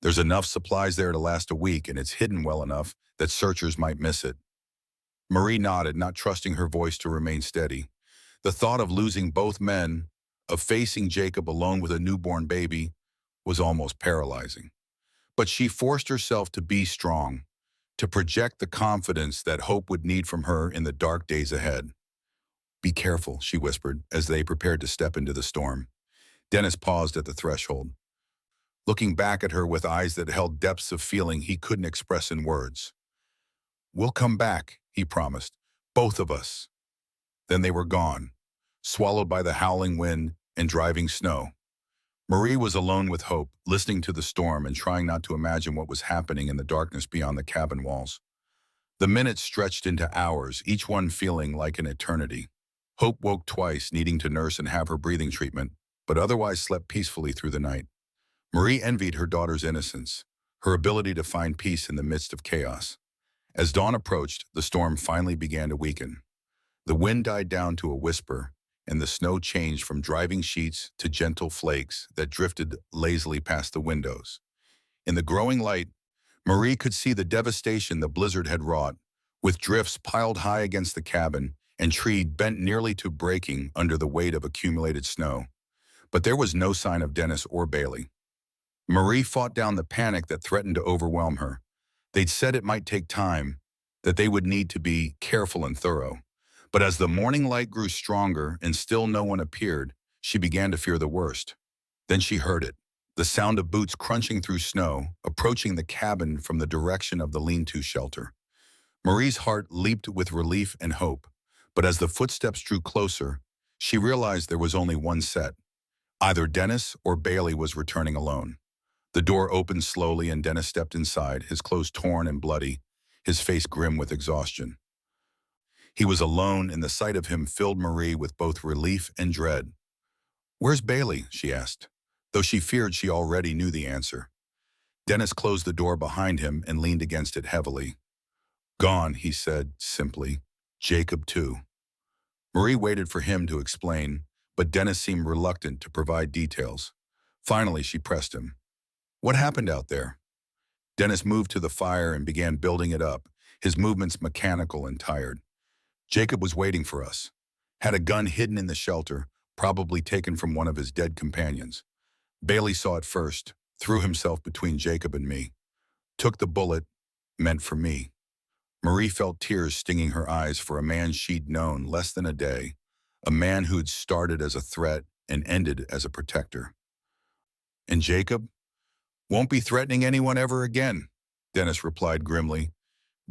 There's enough supplies there to last a week, and it's hidden well enough that searchers might miss it." Marie nodded, not trusting her voice to remain steady. The thought of losing both men, of facing Jacob alone with a newborn baby, was almost paralyzing. But she forced herself to be strong, to project the confidence that Hope would need from her in the dark days ahead. "Be careful," she whispered as they prepared to step into the storm. Dennis paused at the threshold, looking back at her with eyes that held depths of feeling he couldn't express in words. "We'll come back," he promised. "Both of us." Then they were gone, swallowed by the howling wind and driving snow. Marie was alone with Hope, listening to the storm and trying not to imagine what was happening in the darkness beyond the cabin walls. The minutes stretched into hours, each one feeling like an eternity. Hope woke twice, needing to nurse and have her breathing treatment, but otherwise slept peacefully through the night. Marie envied her daughter's innocence, her ability to find peace in the midst of chaos. As dawn approached, the storm finally began to weaken. The wind died down to a whisper, and the snow changed from driving sheets to gentle flakes that drifted lazily past the windows. In the growing light, Marie could see the devastation the blizzard had wrought, with drifts piled high against the cabin and trees bent nearly to breaking under the weight of accumulated snow. But there was no sign of Dennis or Bailey. Marie fought down the panic that threatened to overwhelm her. They'd said it might take time, that they would need to be careful and thorough. But as the morning light grew stronger and still no one appeared, she began to fear the worst. Then she heard it, the sound of boots crunching through snow, approaching the cabin from the direction of the lean-to shelter. Marie's heart leaped with relief and hope, but as the footsteps drew closer, she realized there was only one set. Either Dennis or Bailey was returning alone. The door opened slowly and Dennis stepped inside, his clothes torn and bloody, his face grim with exhaustion. He was alone, and the sight of him filled Marie with both relief and dread. "Where's Bailey?" she asked, though she feared she already knew the answer. Dennis closed the door behind him and leaned against it heavily. "Gone," he said simply. "Jacob too." Marie waited for him to explain, but Dennis seemed reluctant to provide details. Finally, she pressed him. "What happened out there?" Dennis moved to the fire and began building it up, his movements mechanical and tired. "Jacob was waiting for us. Had a gun hidden in the shelter, probably taken from one of his dead companions. Bailey saw it first, threw himself between Jacob and me. Took the bullet, meant for me." Marie felt tears stinging her eyes for a man she'd known less than a day, a man who'd started as a threat and ended as a protector. "And Jacob? Won't be threatening anyone ever again," Dennis replied grimly.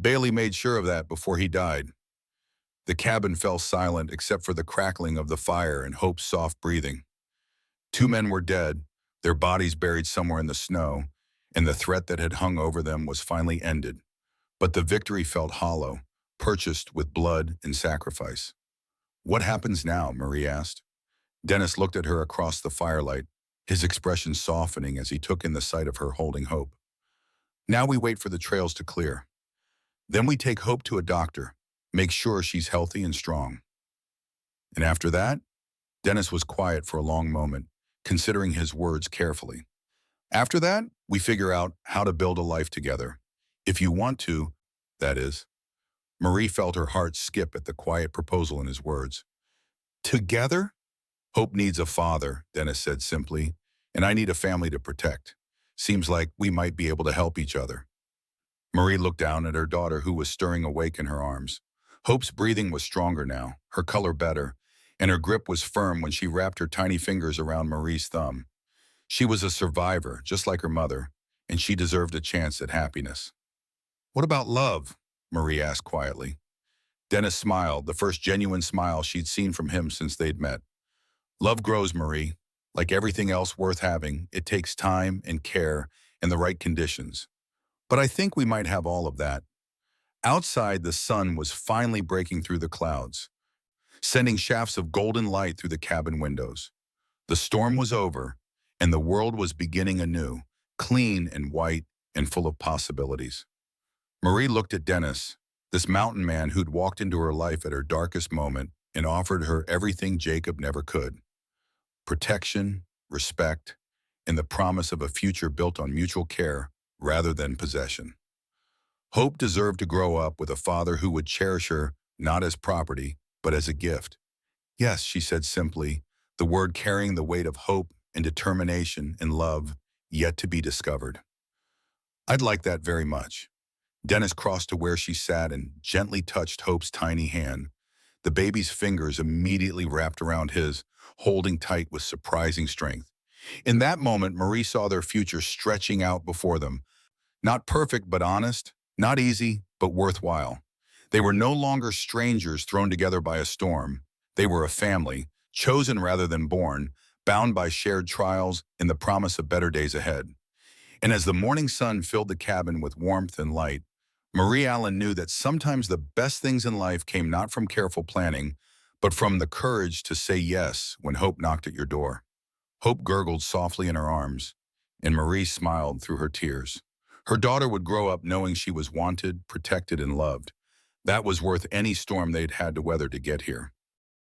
"Bailey made sure of that before he died." The cabin fell silent except for the crackling of the fire and Hope's soft breathing. Two men were dead, their bodies buried somewhere in the snow, and the threat that had hung over them was finally ended. But the victory felt hollow, purchased with blood and sacrifice. "What happens now?" Marie asked. Dennis looked at her across the firelight, his expression softening as he took in the sight of her holding Hope. "Now we wait for the trails to clear. Then we take Hope to a doctor, make sure she's healthy and strong." "And after that?" Dennis was quiet for a long moment, considering his words carefully. "After that, we figure out how to build a life together. If you want to, that is." Marie felt her heart skip at the quiet proposal in his words. "Together?" "Hope needs a father," Dennis said simply, "and I need a family to protect. Seems like we might be able to help each other." Marie looked down at her daughter, who was stirring awake in her arms. Hope's breathing was stronger now, her color better, and her grip was firm when she wrapped her tiny fingers around Marie's thumb. She was a survivor, just like her mother, and she deserved a chance at happiness. "What about love?" Marie asked quietly. Dennis smiled, the first genuine smile she'd seen from him since they'd met. "Love grows, Marie. Like everything else worth having, it takes time and care and the right conditions. But I think we might have all of that. Outside, the sun was finally breaking through the clouds, sending shafts of golden light through the cabin windows. The storm was over, and the world was beginning anew, clean and white and full of possibilities. Marie looked at Dennis, this mountain man who'd walked into her life at her darkest moment and offered her everything Jacob never could: protection, respect, and the promise of a future built on mutual care rather than possession. Hope deserved to grow up with a father who would cherish her not as property, but as a gift. Yes, she said simply, the word carrying the weight of hope and determination and love yet to be discovered. I'd like that very much. Dennis crossed to where she sat and gently touched Hope's tiny hand. The baby's fingers immediately wrapped around his, holding tight with surprising strength. In that moment, Marie saw their future stretching out before them. Not perfect, but honest. Not easy, but worthwhile. They were no longer strangers thrown together by a storm. They were a family, chosen rather than born, bound by shared trials and the promise of better days ahead. And as the morning sun filled the cabin with warmth and light, Marie Allen knew that sometimes the best things in life came not from careful planning, but from the courage to say yes when hope knocked at your door. Hope gurgled softly in her arms, and Marie smiled through her tears. Her daughter would grow up knowing she was wanted, protected, and loved. That was worth any storm they'd had to weather to get here.